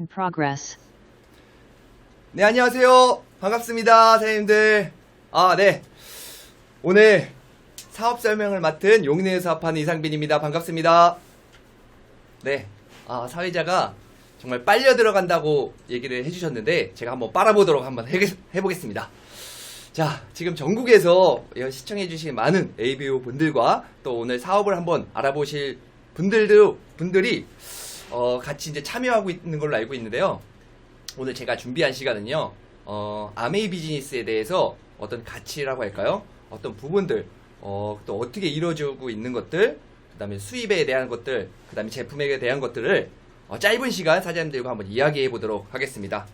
in progress. 네, 안녕하세요. 반갑습니다, 사장님들. 네. 오늘 사업 설명을 맡은 용내에 사업하는 이상빈입니다. 반갑습니다. 네. 사회자가 정말 빨려 들어간다고 얘기를 해주셨는데, 제가 한번 빨아보도록 한번 해보겠습니다. 자, 지금 전국에서 시청해주신 많은 ABO 분들과 또 오늘 사업을 한번 알아보실 분들이 같이 이제 참여하고 있는 걸로 알고 있는데요. 오늘 제가 준비한 시간은요, 아메이 비즈니스에 대해서 어떤 가치라고 할까요? 어떤 부분들, 또 어떻게 이루어지고 있는 것들, 그 다음에 수입에 대한 것들, 그 다음에 제품에 대한 것들을 짧은 시간 사장님들과 한번 이야기해 보도록 하겠습니다.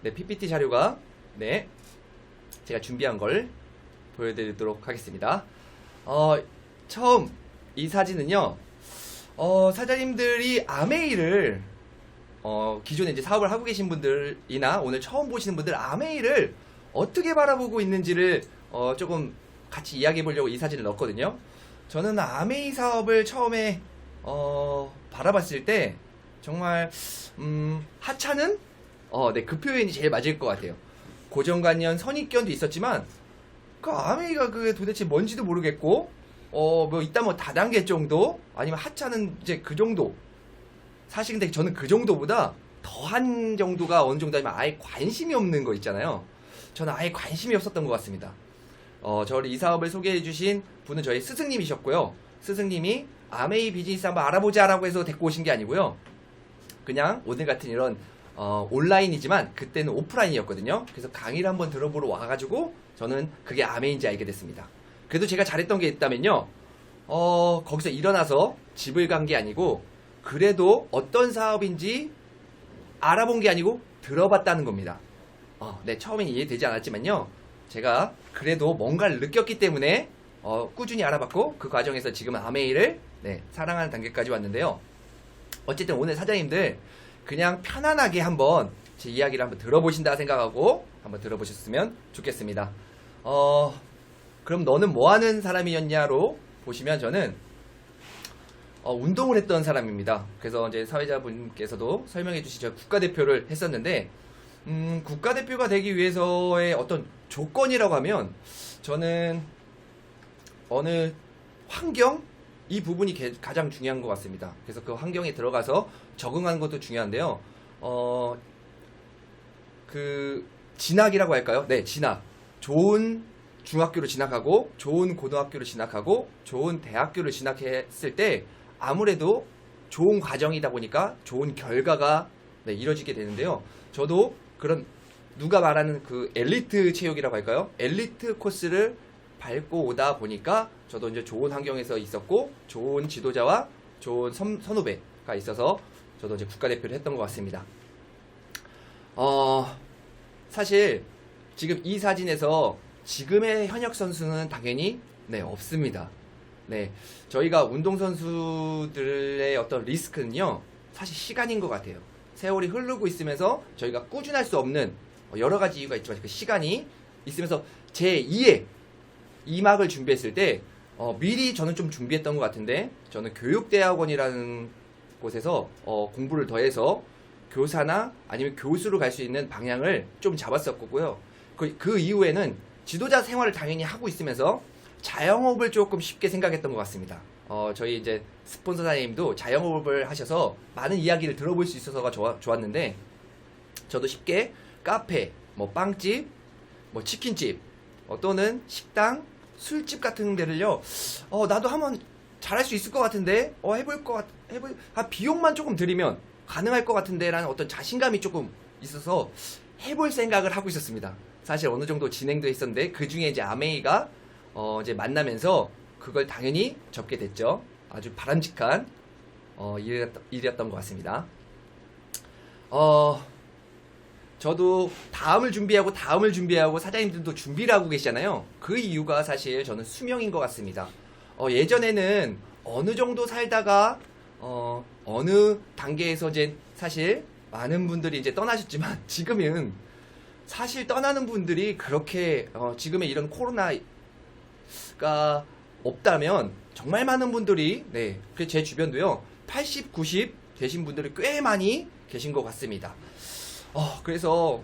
네, PPT 자료가, 네, 제가 준비한 걸 보여드리도록 하겠습니다. 처음 이 사진은요, 사장님들이 아메이를 기존에 이제 사업을 하고 계신 분들이나 오늘 처음 보시는 분들 아메이를 어떻게 바라보고 있는지를 조금 같이 이야기해 보려고 이 사진을 넣었거든요. 저는 아메이 사업을 처음에 바라봤을 때 정말 하찮은 네, 그 표현이 제일 맞을 것 같아요. 고정관념, 선입견도 있었지만 그 아메이가 그게 도대체 뭔지도 모르겠고 뭐 이따 뭐 다단계 정도 아니면 하찮은 이제 그 정도. 사실 근데 저는 그 정도보다 더한 정도가 어느 정도 아니면 아예 관심이 없는 거 있잖아요. 저는 아예 관심이 없었던 것 같습니다. 저를 이 사업을 소개해 주신 분은 저희 스승님이셨고요. 스승님이 아메이 비즈니스 한번 알아보자 라고 해서 데리고 오신 게 아니고요. 그냥 오늘 같은 이런 온라인이지만 그때는 오프라인이었거든요. 그래서 강의를 한번 들어보러 와가지고 저는 그게 아메이인지 알게 됐습니다. 그래도 제가 잘했던 게 있다면요. 거기서 일어나서 집을 간 게 아니고 그래도 어떤 사업인지 알아본 게 아니고 들어봤다는 겁니다. 네, 처음엔 이해되지 않았지만요. 제가 그래도 뭔가를 느꼈기 때문에 꾸준히 알아봤고 그 과정에서 지금은 아메이를 네, 사랑하는 단계까지 왔는데요. 어쨌든 오늘 사장님들 그냥 편안하게 한번 제 이야기를 한번 들어보신다 생각하고 한번 들어보셨으면 좋겠습니다. 그럼 너는 뭐 하는 사람이었냐로 보시면 저는 운동을 했던 사람입니다. 그래서 이제 사회자분께서도 설명해 주신 저 국가대표를 했었는데, 국가대표가 되기 위해서의 어떤 조건이라고 하면, 저는 어느 환경? 이 부분이 가장 중요한 것 같습니다. 그래서 그 환경에 들어가서 적응하는 것도 중요한데요. 진학이라고 할까요? 네, 진학. 좋은 중학교로 진학하고, 좋은 고등학교로 진학하고, 좋은 대학교를 진학했을 때, 아무래도 좋은 과정이다 보니까 좋은 결과가 네, 이루어지게 되는데요. 저도 그런 누가 말하는 그 엘리트 체육이라고 할까요? 엘리트 코스를 밟고 오다 보니까 저도 이제 좋은 환경에서 있었고 좋은 지도자와 좋은 선후배가 있어서 저도 이제 국가대표를 했던 것 같습니다. 사실 지금 이 사진에서 지금의 현역 선수는 당연히 네, 없습니다. 네, 저희가 운동선수들의 어떤 리스크는요, 사실 시간인 것 같아요. 세월이 흐르고 있으면서 저희가 꾸준할 수 없는 여러 가지 이유가 있지만 그 시간이 있으면서 제2의 2막을 준비했을 때 미리 저는 좀 준비했던 것 같은데 저는 교육대학원이라는 곳에서 공부를 더해서 교사나 아니면 교수로 갈 수 있는 방향을 좀 잡았었고요. 그 이후에는 지도자 생활을 당연히 하고 있으면서 자영업을 조금 쉽게 생각했던 것 같습니다. 저희 이제 스폰서 사장님도 자영업을 하셔서 많은 이야기를 들어볼 수 있어서가 좋았는데, 저도 쉽게 카페, 뭐 빵집, 뭐 치킨집, 또는 식당, 술집 같은 데를요, 나도 한번 잘할 수 있을 것 같은데, 비용만 조금 들이면 가능할 것 같은데, 라는 어떤 자신감이 조금 있어서 해볼 생각을 하고 있었습니다. 사실 어느 정도 진행도 했었는데, 그 중에 이제 아메이가 이제 만나면서 그걸 당연히 접게 됐죠. 아주 바람직한 일이었던 것 같습니다. 저도 다음을 준비하고 사장님들도 준비를 하고 계시잖아요. 그 이유가 사실 저는 수명인 것 같습니다. 예전에는 어느 정도 살다가 어느 단계에서 이제 사실 많은 분들이 이제 떠나셨지만 지금은 사실 떠나는 분들이 그렇게 지금의 이런 코로나가 없다면 정말 많은 분들이 네, 제 주변도요 80, 90 되신 분들이 꽤 많이 계신 것 같습니다. 그래서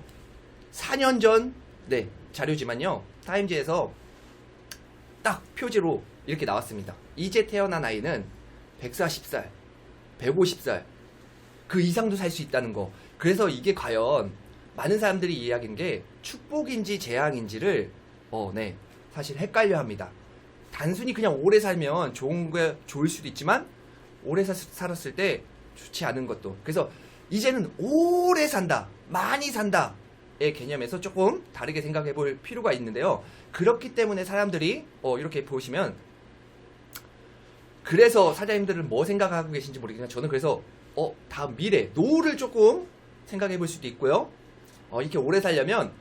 4년 전 네, 자료지만요. 타임지에서 딱 표지로 이렇게 나왔습니다. 이제 태어난 아이는 140살, 150살 그 이상도 살 수 있다는 거. 그래서 이게 과연 많은 사람들이 이야기하는 게 축복인지 재앙인지를 네, 사실 헷갈려 합니다. 단순히 그냥 오래 살면 좋을 수도 있지만 오래 살았을 때 좋지 않은 것도. 그래서 이제는 오래 산다, 많이 산다의 개념에서 조금 다르게 생각해 볼 필요가 있는데요. 그렇기 때문에 사람들이 이렇게 보시면, 그래서 사장님들은 뭐 생각하고 계신지 모르겠지만 저는 그래서 다음 미래, 노후를 조금 생각해 볼 수도 있고요. 이렇게 오래 살려면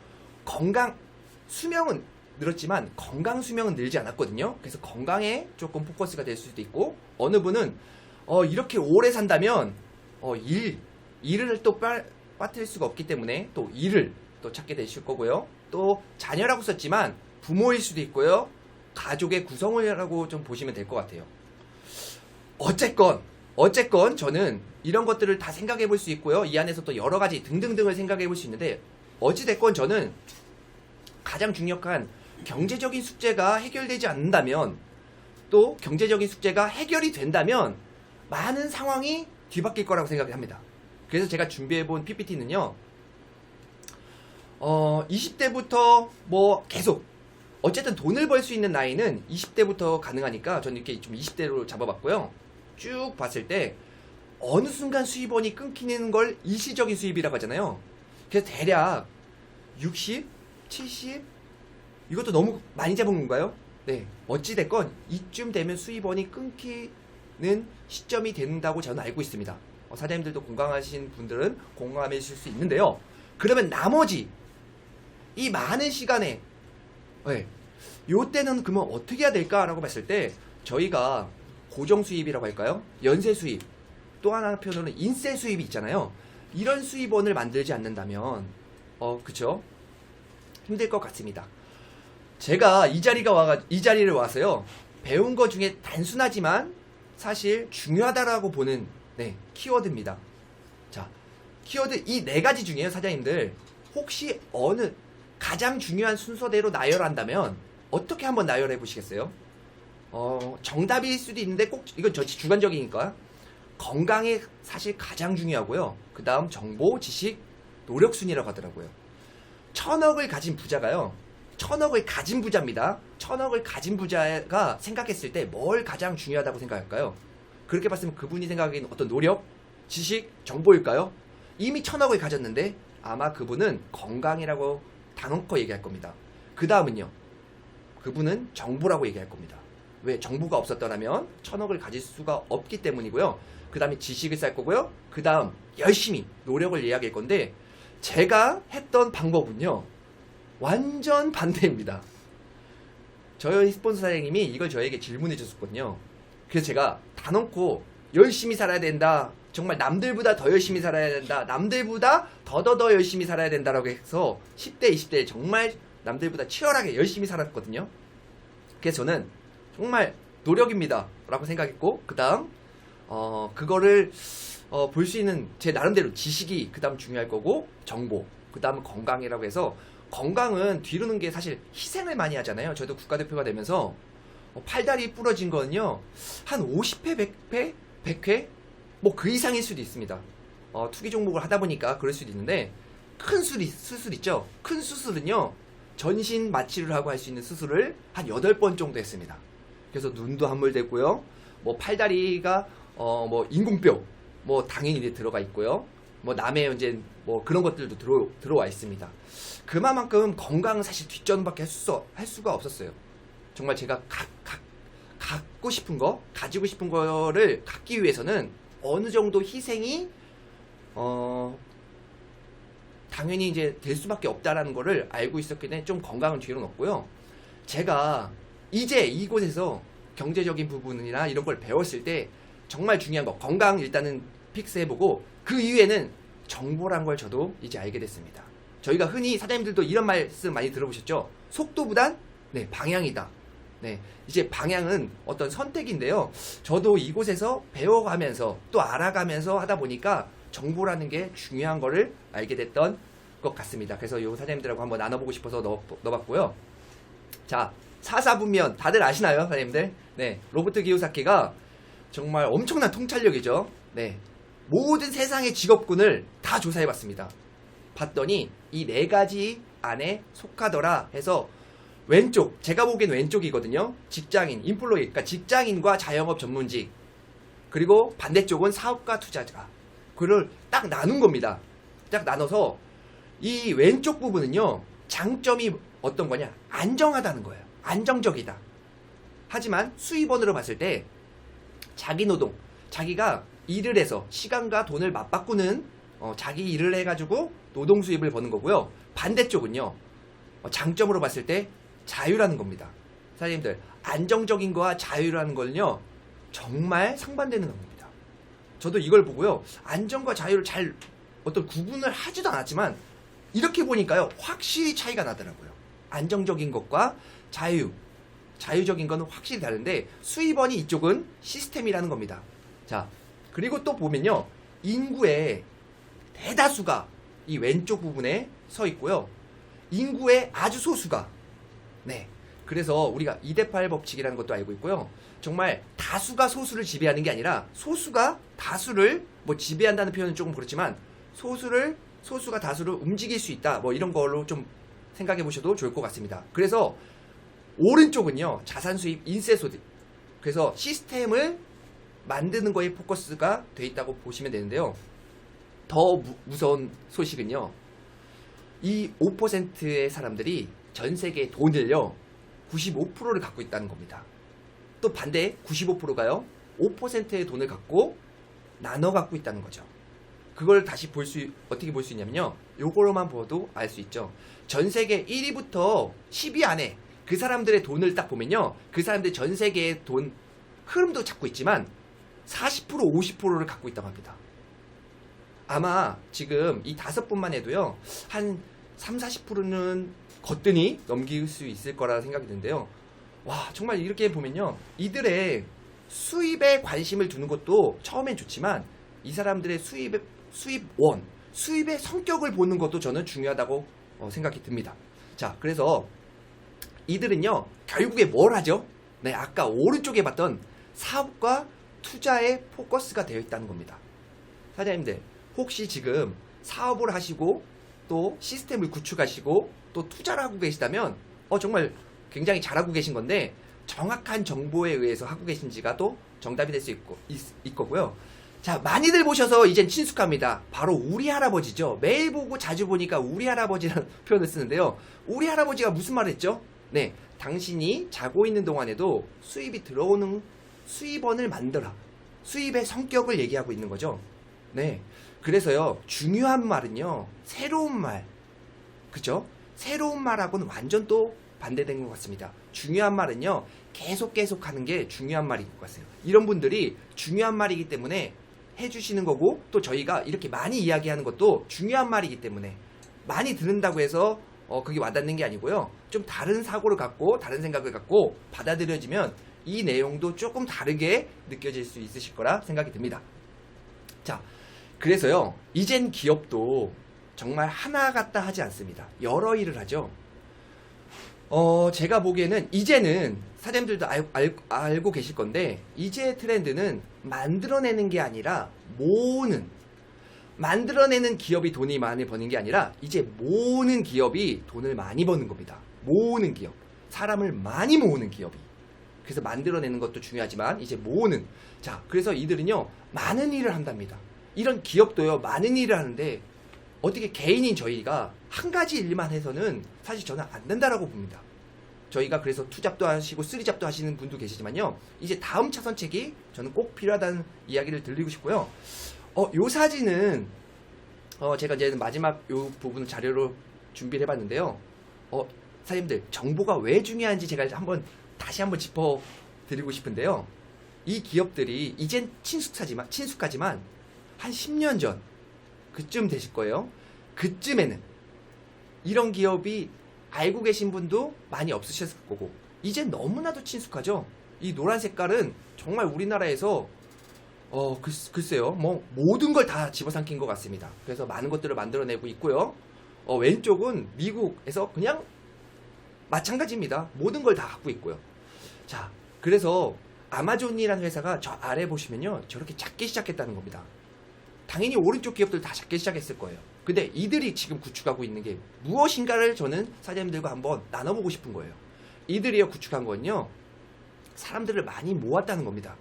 수명은 늘었지만 건강 수명은 늘지 않았거든요. 그래서 건강에 조금 포커스가 될 수도 있고, 어느 분은 이렇게 오래 산다면 일을 또 빠뜨릴 수가 없기 때문에 또 일을 또 찾게 되실 거고요. 또 자녀라고 썼지만 부모일 수도 있고요. 가족의 구성원이라고 좀 보시면 될 것 같아요. 어쨌건 저는 이런 것들을 다 생각해 볼 수 있고요. 이 안에서 또 여러 가지 등등등을 생각해 볼 수 있는데, 어찌됐건 저는 가장 중요한 경제적인 숙제가 해결되지 않는다면, 또 경제적인 숙제가 해결이 된다면 많은 상황이 뒤바뀔 거라고 생각합니다. 그래서 제가 준비해본 PPT는요, 20대부터 뭐 계속 어쨌든 돈을 벌 수 있는 나이는 20대부터 가능하니까 저는 이렇게 좀 20대로 잡아봤고요. 쭉 봤을 때 어느 순간 수입원이 끊기는 걸 일시적인 수입이라고 하잖아요. 그래서 대략 60, 70 이것도 너무 많이 잡은 건가요? 네, 어찌됐건 이쯤 되면 수입원이 끊기는 시점이 된다고 저는 알고 있습니다. 사장님들도 공감하신 분들은 공감하실 수 있는데요. 그러면 나머지 이 많은 시간에 요때는 그러면 어떻게 해야 될까라고 봤을 때, 저희가 고정 수입이라고 할까요? 연쇄 수입, 또 하나 표현으로는 인세 수입이 있잖아요. 이런 수입원을 만들지 않는다면 그쵸? 힘들 것 같습니다. 제가 이 자리를 와서요, 배운 것 중에 단순하지만 사실 중요하다라고 보는 키워드입니다. 자, 키워드 이 4가지 중에요, 사장님들 혹시 어느 가장 중요한 순서대로 나열한다면 어떻게 한번 나열해 보시겠어요? 정답일 수도 있는데 꼭 이건 주관적이니까 건강이 사실 가장 중요하고요. 그 다음 정보, 지식, 노력 순이라고 하더라고요. 1000억을 가진 부자가요, 1000억을 가진 부자입니다. 1000억을 가진 부자가 생각했을 때 뭘 가장 중요하다고 생각할까요? 그렇게 봤으면 그분이 생각하기에는 어떤 노력, 지식, 정보일까요? 이미 1000억을 가졌는데 아마 그분은 건강이라고 단언코 얘기할 겁니다. 그 다음은요, 그분은 정보라고 얘기할 겁니다. 왜? 정보가 없었더라면 1000억을 가질 수가 없기 때문이고요. 그 다음에 지식을 쌓을 거고요. 그 다음 열심히 노력을 이야기할 건데, 제가 했던 방법은요 완전 반대입니다. 저희 스폰서 사장님이 이걸 저에게 질문해 줬었거든요. 그래서 제가 단언코 열심히 살아야 된다, 정말 남들보다 더 열심히 살아야 된다, 남들보다 더 열심히 살아야 된다라고 해서 10대 20대에 정말 남들보다 치열하게 열심히 살았거든요. 그래서 저는 정말 노력입니다 라고 생각했고, 그 다음 그거를 볼 수 있는 제 나름대로 지식이 그 다음 중요할 거고, 정보, 그 다음은 건강이라고 해서, 건강은 뒤로는 게 사실 희생을 많이 하잖아요. 저도 국가대표가 되면서 팔다리 부러진 거는요 한 50회, 100회, 100회 뭐 그 이상일 수도 있습니다. 투기 종목을 하다 보니까 그럴 수도 있는데, 큰 수술 있죠. 큰 수술은요 전신 마취를 하고 할 수 있는 수술을 한 8번 정도 했습니다. 그래서 눈도 함몰됐고요, 뭐 팔다리가 뭐 인공뼈 뭐 당연히 들어가 있고요, 뭐 남의 이제 뭐 그런 것들도 들어와 있습니다. 그만큼 건강은 사실 뒷전밖에 할 수가 없었어요. 정말 제가 갖고 싶은 거, 가지고 싶은 거를 갖기 위해서는 어느 정도 희생이 당연히 이제 될 수밖에 없다라는 거를 알고 있었기 때문에 좀 건강은 뒤로 놓고요. 제가 이제 이곳에서 경제적인 부분이나 이런 걸 배웠을 때 정말 중요한 거, 건강 일단은 픽스해보고, 그 이후에는 정보란 걸 저도 이제 알게 됐습니다. 저희가 흔히 사장님들도 이런 말씀 많이 들어보셨죠? 속도보단 방향이다. 네, 이제 방향은 어떤 선택인데요. 저도 이곳에서 배워가면서 또 알아가면서 하다 보니까 정보라는 게 중요한 거를 알게 됐던 것 같습니다. 그래서 요 사장님들하고 한번 나눠보고 싶어서 넣어봤고요. 자, 4사분면 다들 아시나요, 사장님들? 네, 로버트 기요사키가 정말 엄청난 통찰력이죠. 네, 모든 세상의 직업군을 다 조사해봤습니다. 봤더니 이 4가지 안에 속하더라 해서 왼쪽, 제가 보기엔 왼쪽이거든요. 직장인, 인플로이, 그러니까 직장인과 자영업 전문직, 그리고 반대쪽은 사업가 투자자. 그걸 딱 나눈 겁니다. 딱 나눠서 이 왼쪽 부분은요, 장점이 어떤 거냐? 안정하다는 거예요. 안정적이다. 하지만 수입원으로 봤을 때 자기 노동, 자기가 일을 해서 시간과 돈을 맞바꾸는 자기 일을 해가지고 노동 수입을 버는 거고요. 반대쪽은요, 장점으로 봤을 때 자유라는 겁니다. 사장님들, 안정적인 거와 자유라는 거는요, 정말 상반되는 겁니다. 저도 이걸 보고요, 안정과 자유를 잘 어떤 구분을 하지도 않았지만 이렇게 보니까요, 확실히 차이가 나더라고요. 안정적인 것과 자유적인 거는 확실히 다른데, 수입원이 이쪽은 시스템이라는 겁니다. 자, 그리고 또 보면요, 인구의 대다수가 이 왼쪽 부분에 서 있고요, 인구의 아주 소수가, 네, 그래서 우리가 2대8 법칙이라는 것도 알고 있고요, 정말 다수가 소수를 지배하는 게 아니라 소수가 다수를 뭐 지배한다는 표현은 조금 그렇지만 소수가 다수를 움직일 수 있다, 뭐 이런 걸로 좀 생각해 보셔도 좋을 것 같습니다. 그래서 오른쪽은요, 자산 수입 인세 소득, 그래서 시스템을 만드는 거에 포커스가 돼 있다고 보시면 되는데요. 더 무서운 소식은요, 이 5%의 사람들이 전 세계 돈을요 95%를 갖고 있다는 겁니다. 또 반대 95%가요 5%의 돈을 갖고 나눠 갖고 있다는 거죠. 그걸 다시 어떻게 볼 수 있냐면요, 요거로만 봐도 알 수 있죠. 전 세계 1위부터 10위 안에 그 사람들의 돈을 딱 보면요, 그 사람들 전 세계의 돈 흐름도 잡고 있지만 40% 50%를 갖고 있다고 합니다. 아마 지금 이 5분만 해도요, 한 30-40%는 거뜬히 넘길 수 있을 거라 생각이 드는데요. 와, 정말 이렇게 보면요, 이들의 수입에 관심을 두는 것도 처음엔 좋지만 이 사람들의 수입의 성격을 보는 것도 저는 중요하다고 생각이 듭니다. 자, 그래서 이들은요, 결국에 뭘 하죠? 네, 아까 오른쪽에 봤던 사업과 투자에 포커스가 되어 있다는 겁니다. 사장님들, 혹시 지금 사업을 하시고 또 시스템을 구축하시고 또 투자를 하고 계시다면 정말 굉장히 잘하고 계신 건데, 정확한 정보에 의해서 하고 계신지가 또 정답이 될 수 있거고요. 자, 많이들 보셔서 이젠 친숙합니다. 바로 우리 할아버지죠. 매일 보고 자주 보니까 우리 할아버지라는 표현을 쓰는데요. 우리 할아버지가 무슨 말을 했죠? 네, 당신이 자고 있는 동안에도 수입이 들어오는 수입원을 만들어. 수입의 성격을 얘기하고 있는 거죠. 네, 그래서요, 중요한 말은요, 새로운 말, 그죠? 새로운 말하고는 완전 또 반대된 것 같습니다. 중요한 말은요, 계속 하는 게 중요한 말인 것 같아요. 이런 분들이 중요한 말이기 때문에 해주시는 거고, 또 저희가 이렇게 많이 이야기하는 것도 중요한 말이기 때문에 많이 듣는다고 해서 그게 와닿는 게 아니고요, 좀 다른 사고를 갖고 다른 생각을 갖고 받아들여지면 이 내용도 조금 다르게 느껴질 수 있으실 거라 생각이 듭니다. 자, 그래서요, 이젠 기업도 정말 하나 같다 하지 않습니다. 여러 일을 하죠. 제가 보기에는 이제는 사장님들도 알고 계실 건데, 이제 트렌드는 만들어내는 게 아니라 만들어내는 기업이 돈이 많이 버는 게 아니라 이제 모으는 기업이 돈을 많이 버는 겁니다. 모으는 기업, 사람을 많이 모으는 기업이. 그래서 만들어내는 것도 중요하지만 이제 모으는. 자, 그래서 이들은요, 많은 일을 한답니다. 이런 기업도요, 많은 일을 하는데 어떻게 개인인 저희가 한 가지 일만 해서는 사실 저는 안 된다라고 봅니다. 저희가 그래서 투잡도 하시고 쓰리잡도 하시는 분도 계시지만요, 이제 다음 차선책이 저는 꼭 필요하다는 이야기를 드리고 싶고요. 요 사진은 제가 이제 마지막 요 부분 자료로 준비를 해봤는데요. 사장님들, 정보가 왜 중요한지 제가 다시 한번 짚어드리고 싶은데요. 이 기업들이 이젠 친숙하지만 한 10년 전 그쯤 되실 거예요. 그쯤에는 이런 기업이 알고 계신 분도 많이 없으셨을 거고, 이제 너무나도 친숙하죠. 이 노란 색깔은 정말 우리나라에서 글쎄요, 뭐 모든 걸 다 집어삼킨 것 같습니다. 그래서 많은 것들을 만들어내고 있고요. 왼쪽은 미국에서 그냥 마찬가지입니다. 모든 걸 다 갖고 있고요. 자, 그래서 아마존이라는 회사가 저 아래 보시면요, 저렇게 작게 시작했다는 겁니다. 당연히 오른쪽 기업들 다 작게 시작했을 거예요. 근데 이들이 지금 구축하고 있는 게 무엇인가를 저는 사장님들과 한번 나눠보고 싶은 거예요. 이들이요 구축한 건요, 사람들을 많이 모았다는 겁니다.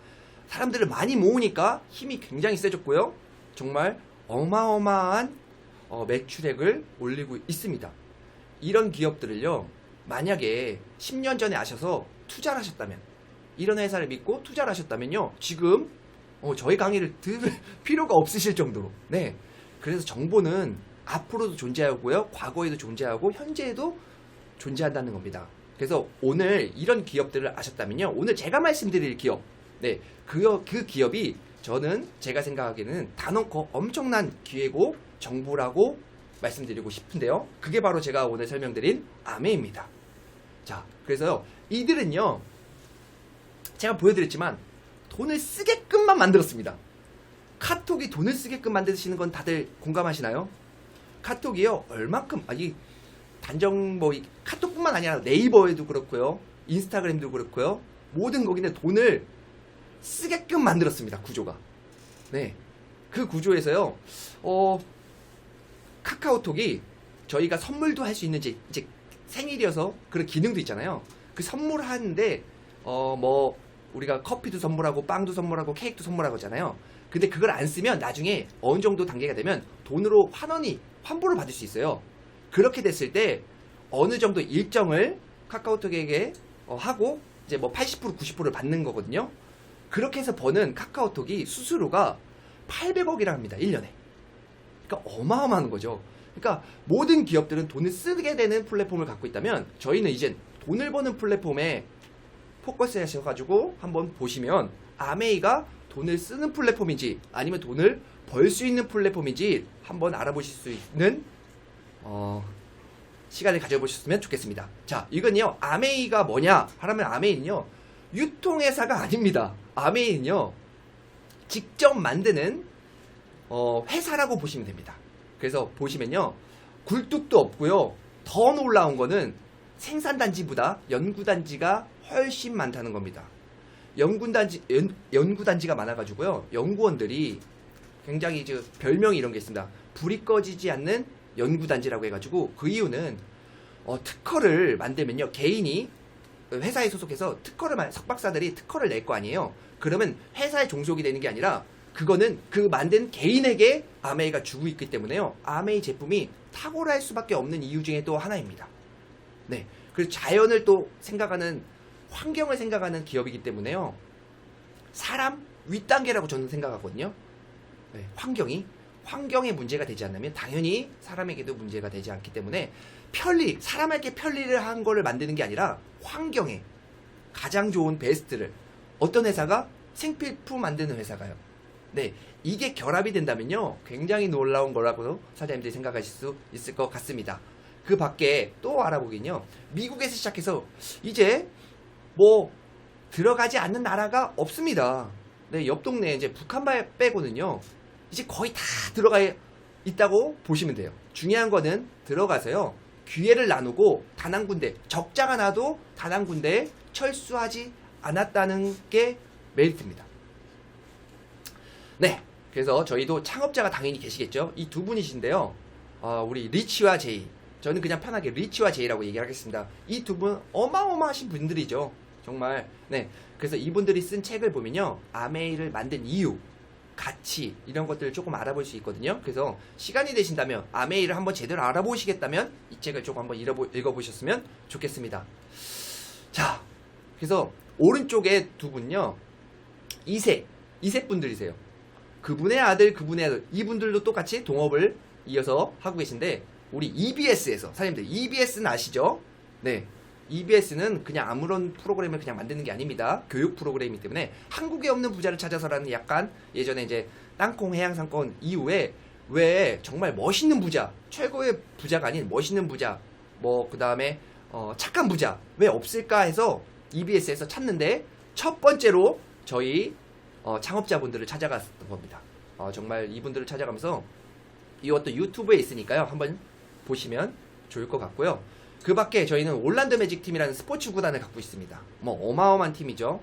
사람들을 많이 모으니까 힘이 굉장히 세졌고요. 정말 어마어마한 매출액을 올리고 있습니다. 이런 기업들을요, 만약에 10년 전에 아셔서 투자를 하셨다면, 이런 회사를 믿고 투자를 하셨다면요, 지금 저희 강의를 들을 필요가 없으실 정도로, 네, 그래서 정보는 앞으로도 존재하고요, 과거에도 존재하고 현재에도 존재한다는 겁니다. 그래서 오늘 이런 기업들을 아셨다면요, 오늘 제가 말씀드릴 기업, 네, 그 기업이 저는 제가 생각하기에는 단언코 엄청난 기회고 정보라고 말씀드리고 싶은데요, 그게 바로 제가 오늘 설명드린 아메입니다. 자, 그래서 이들은요, 제가 보여드렸지만 돈을 쓰게끔만 만들었습니다. 카톡이 돈을 쓰게끔 만드시는 건 다들 공감하시나요? 카톡이요, 얼만큼, 이 단정 카톡뿐만 아니라 네이버에도 그렇고요, 인스타그램도 그렇고요, 모든 거기는 돈을 쓰게끔 만들었습니다. 구조가. 네, 그 구조에서요, 카카오톡이 저희가 선물도 할 수 있는 이제 생일이어서 그런 기능도 있잖아요. 그 선물하는데 뭐 우리가 커피도 선물하고 빵도 선물하고 케이크도 선물하고 하잖아요. 근데 그걸 안 쓰면 나중에 어느 정도 단계가 되면 돈으로 환불을 받을 수 있어요. 그렇게 됐을 때 어느 정도 일정을 카카오톡에게 하고 이제 뭐 80% 90%를 받는 거거든요. 그렇게 해서 버는 카카오톡이 수수료가 800억이라 합니다. 1년에. 그러니까 어마어마한 거죠. 그러니까 모든 기업들은 돈을 쓰게 되는 플랫폼을 갖고 있다면 저희는 이제 돈을 버는 플랫폼에 포커스 하셔가지고 한번 보시면 아메이가 돈을 쓰는 플랫폼인지 아니면 돈을 벌 수 있는 플랫폼인지 한번 알아보실 수 있는 시간을 가져보셨으면 좋겠습니다. 자, 이건요, 아메이가 뭐냐 하라면 아메이는요, 유통회사가 아닙니다. 아메이는요, 직접 만드는 회사라고 보시면 됩니다. 그래서 보시면요, 굴뚝도 없고요, 더 놀라운 거는 생산단지보다 연구단지가 훨씬 많다는 겁니다. 연구단지가 많아가지고요, 연구원들이 굉장히 별명이 이런 게 있습니다. 불이 꺼지지 않는 연구단지라고 해가지고, 그 이유는 특허를 만들면요, 개인이 회사에 소속해서 석박사들이 특허를 낼 거 아니에요. 그러면 회사에 종속이 되는 게 아니라 그거는 그 만든 개인에게 아메이가 주고 있기 때문에요, 아메이 제품이 탁월할 수밖에 없는 이유 중에 또 하나입니다. 네, 그리고 자연을 또 생각하는, 환경을 생각하는 기업이기 때문에요, 사람 윗단계라고 저는 생각하거든요. 네, 환경에 문제가 되지 않으면 당연히 사람에게도 문제가 되지 않기 때문에 사람에게 편리를 한 거를 만드는 게 아니라 환경에 가장 좋은 베스트를, 어떤 회사가 생필품 만드는 회사가요, 네, 이게 결합이 된다면요, 굉장히 놀라운 거라고 사장님들이 생각하실 수 있을 것 같습니다. 그 밖에 또 알아보긴요, 미국에서 시작해서 이제 뭐 들어가지 않는 나라가 없습니다. 네, 옆 동네에 이제 북한 빼고는요, 이제 거의 다 들어가 있다고 보시면 돼요. 중요한 거는 들어가서요, 기회를 나누고 단 한 군데, 적자가 나도 단 한 군데에 철수하지 않았다는 게 메리트입니다. 네, 그래서 저희도 창업자가 당연히 계시겠죠. 이 두 분이신데요, 우리 리치와 제이, 저는 그냥 편하게 리치와 제이라고 얘기하겠습니다. 이 두 분 어마어마하신 분들이죠, 정말. 네, 그래서 이분들이 쓴 책을 보면요, 아메이를 만든 이유, 가치, 이런 것들을 조금 알아볼 수 있거든요. 그래서 시간이 되신다면, 아메이를 한번 제대로 알아보시겠다면 이 책을 조금 한번 읽어보셨으면 좋겠습니다. 자, 그래서 오른쪽에 두 분요, 이세 분들이세요. 그분의 아들, 이분들도 똑같이 동업을 이어서 하고 계신데, 우리 EBS에서, 사장님들 EBS는 아시죠? 네, EBS는 그냥 아무런 프로그램을 그냥 만드는 게 아닙니다. 교육 프로그램이기 때문에 한국에 없는 부자를 찾아서라는, 약간 예전에 이제 땅콩 해양 상권 이후에 왜 정말 멋있는 부자, 최고의 부자가 아닌 멋있는 부자, 뭐 그 다음에 착한 부자 왜 없을까 해서 EBS에서 찾는데 첫 번째로 저희 창업자분들을 찾아갔던 겁니다. 정말 이분들을 찾아가면서 이것도 유튜브에 있으니까요. 한번 보시면 좋을 것 같고요. 그 밖에 저희는 올란드 매직 팀이라는 스포츠 구단을 갖고 있습니다. 뭐 어마어마한 팀이죠.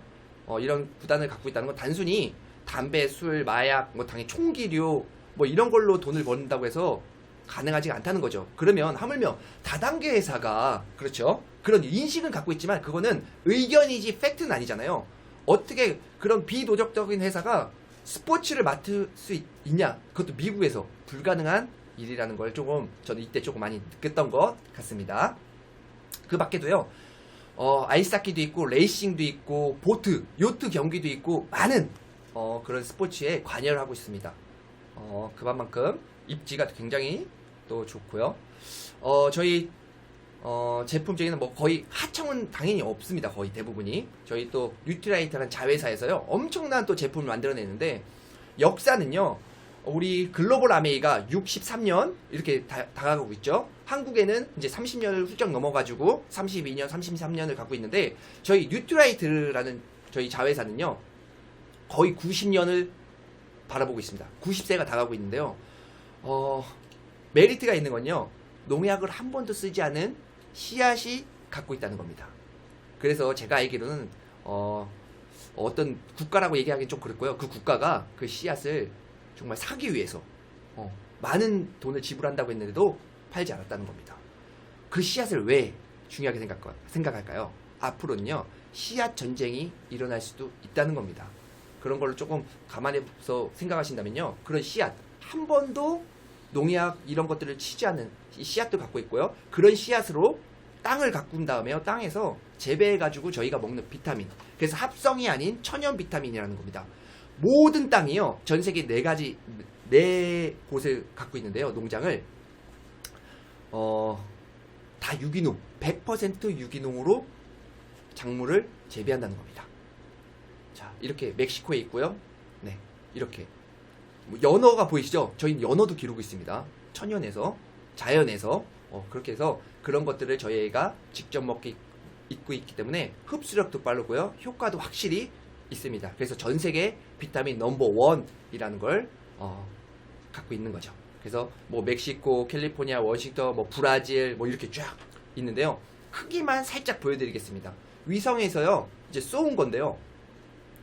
이런 구단을 갖고 있다는 건 단순히 담배, 술, 마약, 뭐 당연히 총기류 뭐 이런 걸로 돈을 번다고 해서 가능하지 않다는 거죠. 그러면 하물며 다단계 회사가 그렇죠. 그런 인식은 갖고 있지만 그거는 의견이지 팩트는 아니잖아요. 어떻게 그런 비도덕적인 회사가 스포츠를 맡을 수 있냐? 그것도 미국에서 불가능한 일이라는 걸 조금 저는 이때 조금 많이 느꼈던 것 같습니다. 그 밖에도요. 아이스하키도 있고 레이싱도 있고 보트, 요트 경기도 있고 많은 그런 스포츠에 관여를 하고 있습니다. 그만큼 입지가 굉장히 또 좋고요. 저희 제품 중에는 뭐 거의 하청은 당연히 없습니다. 거의 대부분이 저희 또 뉴트라이트라는 자회사에서요 엄청난 또 제품을 만들어내는데 역사는요 우리 글로벌 아메이가 63년 이렇게 다가가고 있죠. 한국에는 이제 30년을 훌쩍 넘어가지고 32년, 33년을 갖고 있는데 저희 뉴트라이트라는 저희 자회사는요 거의 90년을 바라보고 있습니다. 90세가 다가고 있는데요. 메리트가 있는 건요 농약을 한 번도 쓰지 않은 씨앗이 갖고 있다는 겁니다. 그래서 제가 알기로는 어떤 국가라고 얘기하기는 좀 그렇고요. 그 국가가 그 씨앗을 정말 사기 위해서 많은 돈을 지불한다고 했는데도 팔지 않았다는 겁니다. 그 씨앗을 왜 중요하게 생각할까요? 앞으로는요 씨앗 전쟁이 일어날 수도 있다는 겁니다. 그런 걸로 조금 감안해서 생각하신다면요 그런 씨앗 한 번도 농약 이런 것들을 치지 않는 이 씨앗도 갖고 있고요. 그런 씨앗으로 땅을 가꾼 다음에요. 땅에서 재배해가지고 저희가 먹는 비타민. 그래서 합성이 아닌 천연 비타민이라는 겁니다. 모든 땅이요. 전 세계 4곳을 갖고 있는데요. 농장을. 다 유기농. 100% 유기농으로 작물을 재배한다는 겁니다. 자, 이렇게 멕시코에 있고요. 네. 이렇게. 연어가 보이시죠? 저희는 연어도 기르고 있습니다. 천연에서 자연에서 그렇게 해서 그런 것들을 저희가 직접 먹고 있기 때문에 흡수력도 빠르고요. 효과도 확실히 있습니다. 그래서 전 세계 비타민 넘버 원이라는 걸 갖고 있는 거죠. 그래서 뭐 멕시코, 캘리포니아, 워싱턴, 뭐 브라질 뭐 이렇게 쫙 있는데요. 크기만 살짝 보여드리겠습니다. 위성에서요 이제 쏘은 건데요.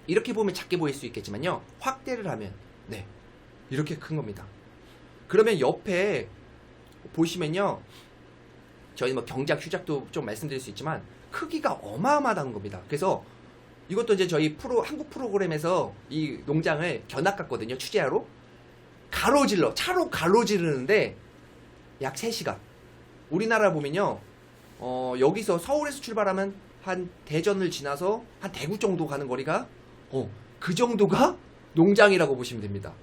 이렇게 보면 작게 보일 수 있겠지만요. 확대를 하면 네. 이렇게 큰 겁니다. 그러면 옆에 보시면요. 저희 뭐 경작, 휴작도 좀 말씀드릴 수 있지만 크기가 어마어마하다는 겁니다. 그래서 이것도 이제 저희 한국 프로그램에서 이 농장을 견학갔거든요. 취재하러. 차로 가로지르는데 약 3시간. 우리나라 보면요. 여기서 서울에서 출발하면 한 대전을 지나서 한 대구 정도 가는 거리가 그 정도가 농장이라고 보시면 됩니다.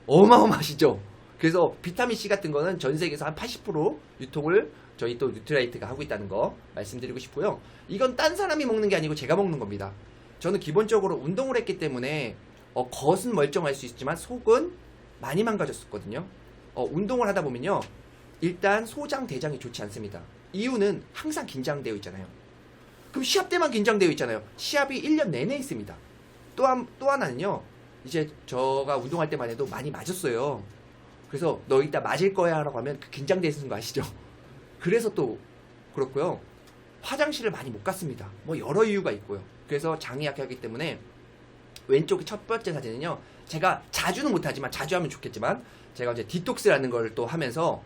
어마어마하시죠? 그래서 비타민C 같은 거는 전 세계에서 한 80% 유통을 저희 또 뉴트라이트가 하고 있다는 거 말씀드리고 싶고요. 이건 딴 사람이 먹는 게 아니고 제가 먹는 겁니다. 저는 기본적으로 운동을 했기 때문에 겉은 멀쩡할 수 있지만 속은 많이 망가졌었거든요. 운동을 하다 보면요. 일단 소장, 대장이 좋지 않습니다. 이유는 항상 긴장되어 있잖아요. 그럼 시합 때만 긴장되어 있잖아요. 시합이 1년 내내 있습니다. 또 하나는요. 이제 저가 운동할 때만 해도 많이 맞았어요. 그래서 너 이따 맞을 거야 라고 하면 그 긴장돼 있는 거 아시죠? 그래서 또 그렇고요. 화장실을 많이 못 갔습니다. 뭐 여러 이유가 있고요. 그래서 장이 약하기 때문에 왼쪽 첫 번째 사진은요. 제가 자주는 못하지만 자주 하면 좋겠지만 제가 이제 디톡스라는 걸 또 하면서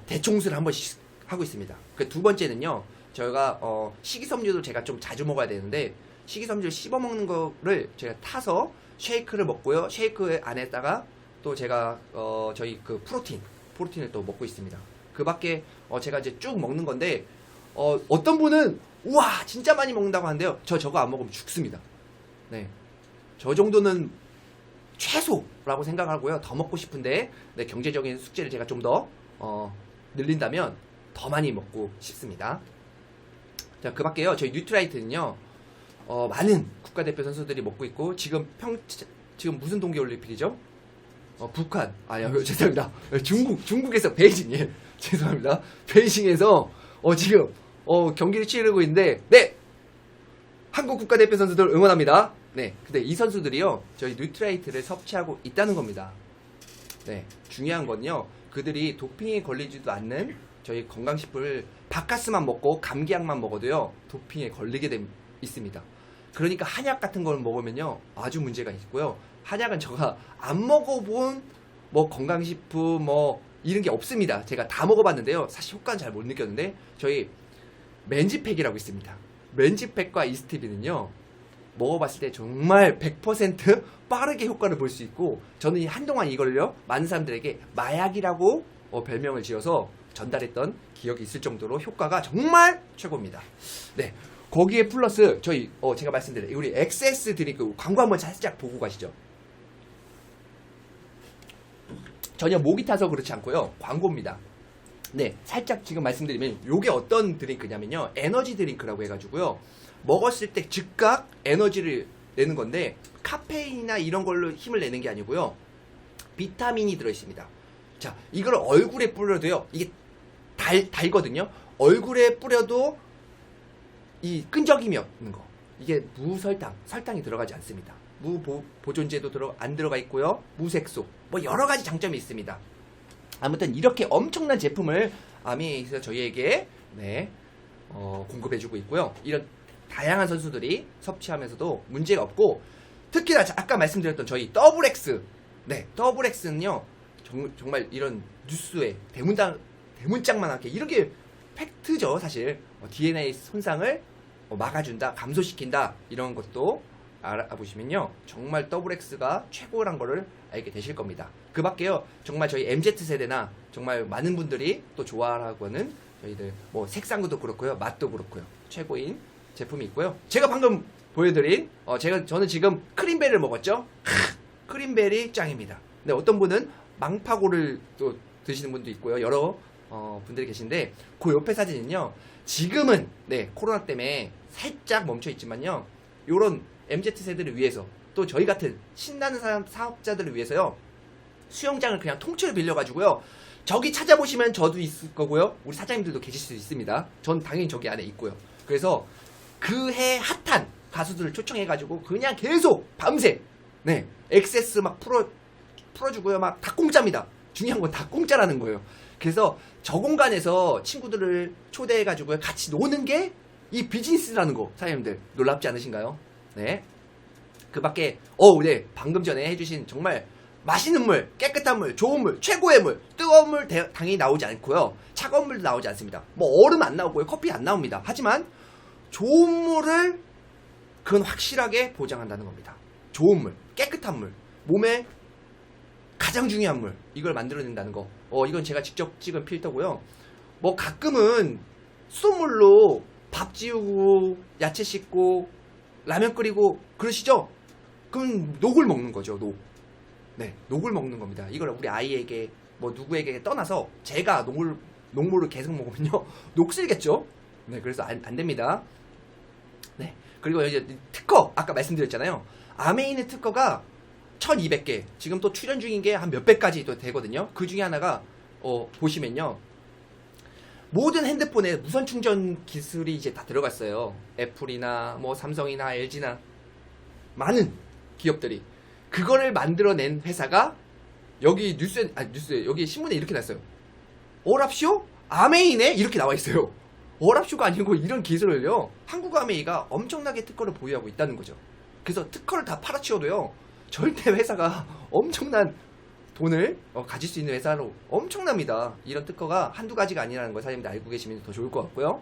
대청소를 한 번씩 하고 있습니다. 그 두 번째는요. 저희가 식이섬유도 제가 좀 자주 먹어야 되는데 식이섬유를 씹어 먹는 거를 제가 타서 쉐이크를 먹고요. 쉐이크 안에다가 또 제가 저희 그 프로틴을 또 먹고 있습니다. 그 밖에 제가 이제 쭉 먹는 건데 어떤 분은 우와 진짜 많이 먹는다고 하는데요. 저거 안 먹으면 죽습니다. 네, 저 정도는 최소라고 생각하고요. 더 먹고 싶은데 네, 경제적인 숙제를 제가 좀 더 늘린다면 더 많이 먹고 싶습니다. 자, 그 밖에요. 저희 뉴트라이트는요. 많은 국가대표 선수들이 먹고 있고 지금 무슨 동계올림픽이죠? 북한 죄송합니다. 중국에서 베이징 죄송합니다. 베이징에서 지금 경기를 치르고 있는데 네 한국 국가대표 선수들 응원합니다. 네, 근데 이 선수들이요, 저희 뉴트라이트를 섭취하고 있다는 겁니다. 네, 중요한 건요, 그들이 도핑에 걸리지도 않는 저희 건강식품을 바카스만 먹고 감기약만 먹어도요, 도핑에 걸리게 있습니다. 그러니까 한약 같은 걸 먹으면요, 아주 문제가 있고요. 한약은 제가 안 먹어본 뭐 건강식품 뭐 이런 게 없습니다. 제가 다 먹어봤는데요, 사실 효과는 잘 못 느꼈는데, 저희 맨지팩이라고 있습니다. 맨지팩과 이스티비는요, 먹어봤을 때 정말 100% 빠르게 효과를 볼 수 있고, 저는 한동안 이걸요, 많은 사람들에게 마약이라고 별명을 지어서 전달했던 기억이 있을 정도로 효과가 정말 최고입니다. 네, 거기에 플러스 저희 제가 말씀드린 우리 XS 드링크 광고 한번 살짝 보고 가시죠. 전혀 목이 타서 그렇지 않고요, 광고입니다. 네, 살짝 지금 말씀드리면 요게 어떤 드링크냐면요, 에너지 드링크라고 해가지고요, 먹었을 때 즉각 에너지를 내는 건데, 카페인이나 이런 걸로 힘을 내는 게 아니고요, 비타민이 들어있습니다. 자, 이걸 얼굴에 뿌려도요, 이게 달거든요. 얼굴에 뿌려도 이 끈적임이 없는 거, 이게 설탕이 들어가지 않습니다. 무보존제도 안 들어가 있고요, 무색소, 뭐 여러 가지 장점이 있습니다. 아무튼 이렇게 엄청난 제품을 아미에서 저희에게 공급해주고 있고요. 이런 다양한 선수들이 섭취하면서도 문제가 없고, 특히나 아까 말씀드렸던 저희 더블 X, 더블 X는요, 정말 이런 뉴스에 대문짝만하게 이렇게 팩트죠, 사실. DNA 손상을 막아준다, 감소시킨다, 이런 것도 알아보시면요, 정말 더블 X가 최고란 거를 알게 되실 겁니다. 그 밖에요, 정말 저희 MZ세대나 정말 많은 분들이 또 좋아하고 하는 저희들 뭐 색상도 그렇고요, 맛도 그렇고요, 최고인 제품이 있고요. 제가 방금 보여드린 저는 지금 크림베리를 먹었죠. 크림베리 짱입니다. 근데 어떤 분은 망파고를 또 드시는 분도 있고요, 여러 분들이 계신데, 그 옆에 사진은요, 지금은 코로나 때문에 살짝 멈춰 있지만요, 요런 MZ세대를 위해서, 또 저희 같은 신나는 사업자들을 위해서요, 수영장을 그냥 통째로 빌려가지고요, 저기 찾아보시면 저도 있을 거고요, 우리 사장님들도 계실 수 있습니다. 전 당연히 저기 안에 있고요. 그래서 그 해 핫한 가수들을 초청해가지고 그냥 계속 밤새 액세스 막 풀어주고요, 막 다 공짜입니다. 중요한 건 다 공짜라는 거예요. 그래서 저 공간에서 친구들을 초대해가지고 같이 노는 게 이 비즈니스라는 거, 사장님들 놀랍지 않으신가요? 네. 그 밖에 방금 전에 해주신 정말 맛있는 물, 깨끗한 물, 좋은 물, 최고의 물, 뜨거운 물 당연히 나오지 않고요, 차가운 물도 나오지 않습니다. 뭐 얼음 안 나오고요, 커피 안 나옵니다. 하지만 좋은 물을 그건 확실하게 보장한다는 겁니다. 좋은 물, 깨끗한 물, 몸에 가장 중요한 물, 이걸 만들어낸다는 거. 이건 제가 직접 찍은 필터고요. 뭐 가끔은 수돗물로 밥 지우고 야채 씻고 라면 끓이고 그러시죠? 그럼 녹을 먹는 거죠, 녹. 녹을 먹는 겁니다. 이걸 우리 아이에게 뭐 누구에게 떠나서 제가 녹물을 계속 먹으면요, 녹슬겠죠? 그래서 안 됩니다. 그리고 이제 특허, 아까 말씀드렸잖아요. 아메인의 특허가 1200개, 지금 또 출연 중인 게 한 몇백 가지 또 되거든요. 그 중에 하나가 보시면요, 모든 핸드폰에 무선 충전 기술이 이제 다 들어갔어요. 애플이나 뭐 삼성이나 LG나 많은 기업들이 그거를 만들어낸 회사가 여기 여기 신문에 이렇게 났어요. 어랍쇼 아메이네, 이렇게 나와 있어요. 어랍쇼가 아니고 이런 기술을요, 한국 아메이가 엄청나게 특허를 보유하고 있다는 거죠. 그래서 특허를 다 팔아치워도요, 절대 회사가 엄청난 돈을 가질 수 있는 회사로 엄청납니다. 이런 특허가 한두 가지가 아니라는 걸 사장님들 알고 계시면 더 좋을 것 같고요.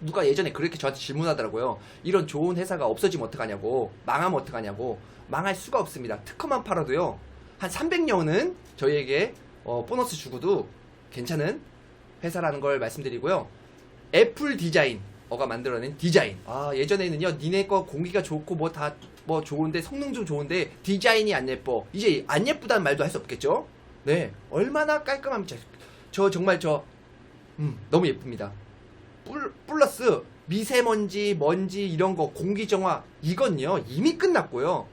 누가 예전에 그렇게 저한테 질문하더라고요. 이런 좋은 회사가 없어지면 어떡하냐고, 망하면 어떡하냐고. 망할 수가 없습니다. 특허만 팔아도요, 한 300년은 저희에게 보너스 주고도 괜찮은 회사라는 걸 말씀드리고요. 애플 디자인어가 만들어낸 디자인. 예전에는요, 니네 거 공기가 좋고 뭐 좋은데, 성능 좀 좋은데 디자인이 안 예뻐. 이제 안 예쁘다는 말도 할 수 없겠죠? 얼마나 깔끔합니까? 정말 너무 예쁩니다. 플러스 미세먼지, 먼지 이런 거, 공기 정화, 이건요 이미 끝났고요.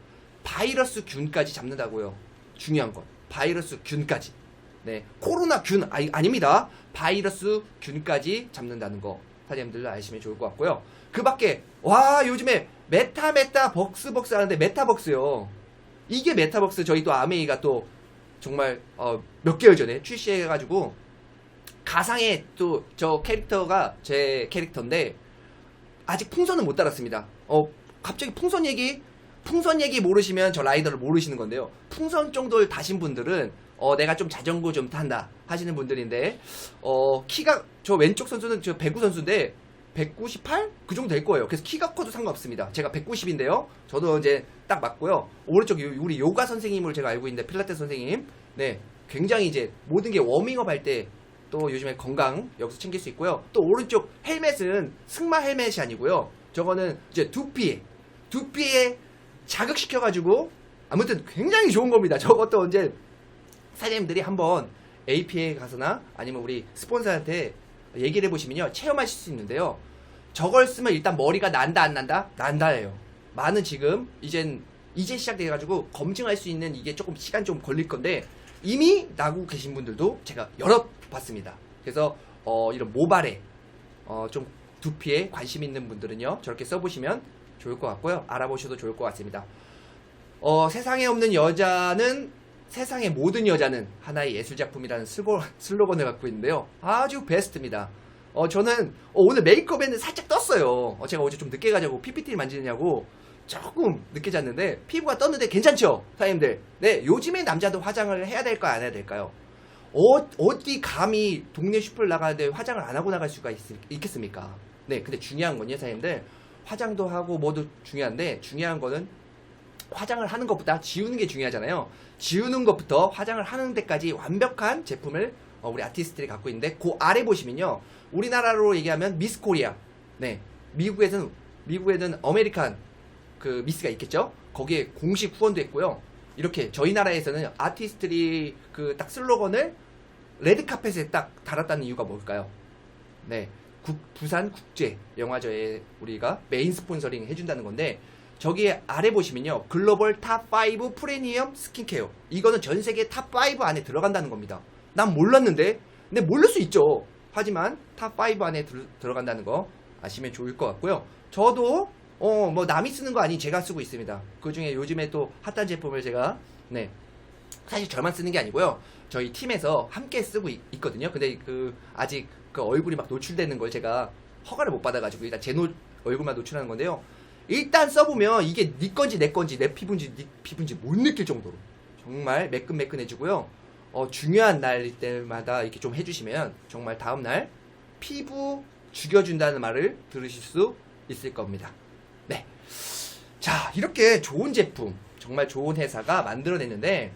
바이러스 균까지 잡는다고요. 중요한 건 바이러스 균까지. 코로나 균 아닙니다. 바이러스 균까지 잡는다는 거. 사장님들 아시면 좋을 것 같고요. 그 밖에 와 요즘에 메타 벅스 하는데 메타벅스요. 이게 메타벅스 저희 또 아메이가 또 정말 몇 개월 전에 출시해가지고 가상의 또 저 캐릭터가 제 캐릭터인데 아직 풍선은 못 달았습니다. 갑자기 풍선 얘기 모르시면 저 라이더를 모르시는 건데요. 풍선 정도를 다신 분들은 내가 좀 자전거 좀 탄다 하시는 분들인데 키가 저 왼쪽 선수는 저 배구 선수인데 198? 그 정도 될 거예요. 그래서 키가 커도 상관없습니다. 제가 190인데요. 저도 이제 딱 맞고요. 오른쪽 우리 요가 선생님을 제가 알고 있는데 필라테스 선생님. 네. 굉장히 이제 모든 게 워밍업 할 때 또 요즘에 건강 여기서 챙길 수 있고요. 또 오른쪽 헬멧은 승마 헬멧이 아니고요. 저거는 이제 두피에 자극시켜가지고 아무튼 굉장히 좋은 겁니다. 저것도 이제 사장님들이 한번 AP에 가서나 아니면 우리 스폰서한테 얘기를 해보시면요. 체험하실 수 있는데요. 저걸 쓰면 일단 머리가 난다 안 난다? 난다예요. 많은 지금 이제 시작돼가지고 검증할 수 있는 이게 조금 시간 좀 걸릴 건데 이미 나고 계신 분들도 제가 열어봤습니다. 그래서 이런 모발에 좀 두피에 관심 있는 분들은요. 저렇게 써보시면 좋을 것 같고요. 알아보셔도 좋을 것 같습니다. 세상에 없는 여자는 세상의 모든 여자는 하나의 예술작품이라는 슬로건을 갖고 있는데요. 아주 베스트입니다. 저는 오늘 메이크업에는 살짝 떴어요. 제가 어제 좀 늦게 가자고 PPT를 만지느냐고 조금 늦게 잤는데 피부가 떴는데 괜찮죠? 사장님들. 네, 요즘에 남자도 화장을 해야 될까요? 안 해야 될까요? 어디 감히 동네 슈퍼를 나가는데 화장을 안 하고 나갈 수가 있겠습니까? 네, 근데 중요한 건요, 사장님들. 화장도 하고 뭐도 중요한데 중요한 거는 화장을 하는 것보다 지우는 게 중요하잖아요. 지우는 것부터 화장을 하는 데까지 완벽한 제품을 우리 아티스트들이 갖고 있는데 그 아래 보시면요. 우리나라로 얘기하면 미스 코리아. 네. 미국에는 아메리칸 그 미스가 있겠죠. 거기에 공식 후원도 했고요. 이렇게 저희 나라에서는 아티스트들이 그 딱 슬로건을 레드카펫에 딱 달았다는 이유가 뭘까요? 네. 부산 국제 영화제에 우리가 메인 스폰서링 해준다는 건데 저기 아래 보시면요. 글로벌 탑5 프리미엄 스킨케어. 이거는 전 세계 탑5 안에 들어간다는 겁니다. 난 몰랐는데. 근데 모를 수 있죠. 하지만 탑5 안에 들어간다는 거 아시면 좋을 것 같고요. 저도 뭐 남이 쓰는 거 아닌 제가 쓰고 있습니다. 그 중에 요즘에 또 핫한 제품을 제가 네 사실 저만 쓰는 게 아니고요. 저희 팀에서 함께 쓰고 있거든요. 근데 아직 그 얼굴이 막 노출되는 걸 제가 허가를 못 받아가지고 일단 제 얼굴만 노출하는 건데요. 일단 써보면 이게 네 건지 내 건지 내 피부인지 네 피부인지 못 느낄 정도로 정말 매끈매끈해지고요. 중요한 날일 때마다 이렇게 좀 해주시면 정말 다음날 피부 죽여준다는 말을 들으실 수 있을 겁니다. 네. 자, 이렇게 좋은 제품, 정말 좋은 회사가 만들어냈는데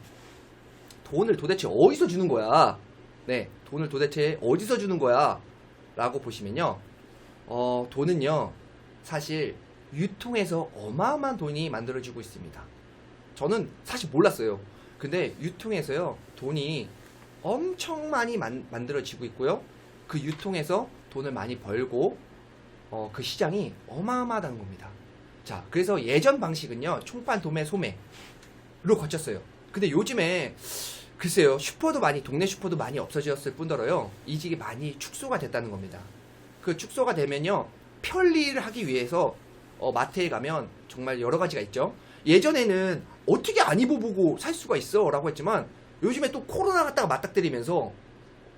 돈을 도대체 어디서 주는 거야? 네, 돈을 도대체 어디서 주는 거야? 라고 보시면요. 돈은요, 사실 유통에서 어마어마한 돈이 만들어지고 있습니다. 저는 사실 몰랐어요. 근데 유통에서요, 돈이 엄청 많이 만들어지고 있고요. 그 유통에서 돈을 많이 벌고, 그 시장이 어마어마하다는 겁니다. 자, 그래서 예전 방식은요, 총판, 도매, 소매로 거쳤어요. 근데 요즘에, 글쎄요, 동네 슈퍼도 많이 없어졌을 뿐더러요, 이직이 많이 축소가 됐다는 겁니다. 그 축소가 되면요, 편리를 하기 위해서, 마트에 가면 정말 여러 가지가 있죠. 예전에는 어떻게 안 입어보고 살 수가 있어? 라고 했지만, 요즘에 또 코로나 갖다가 맞닥뜨리면서,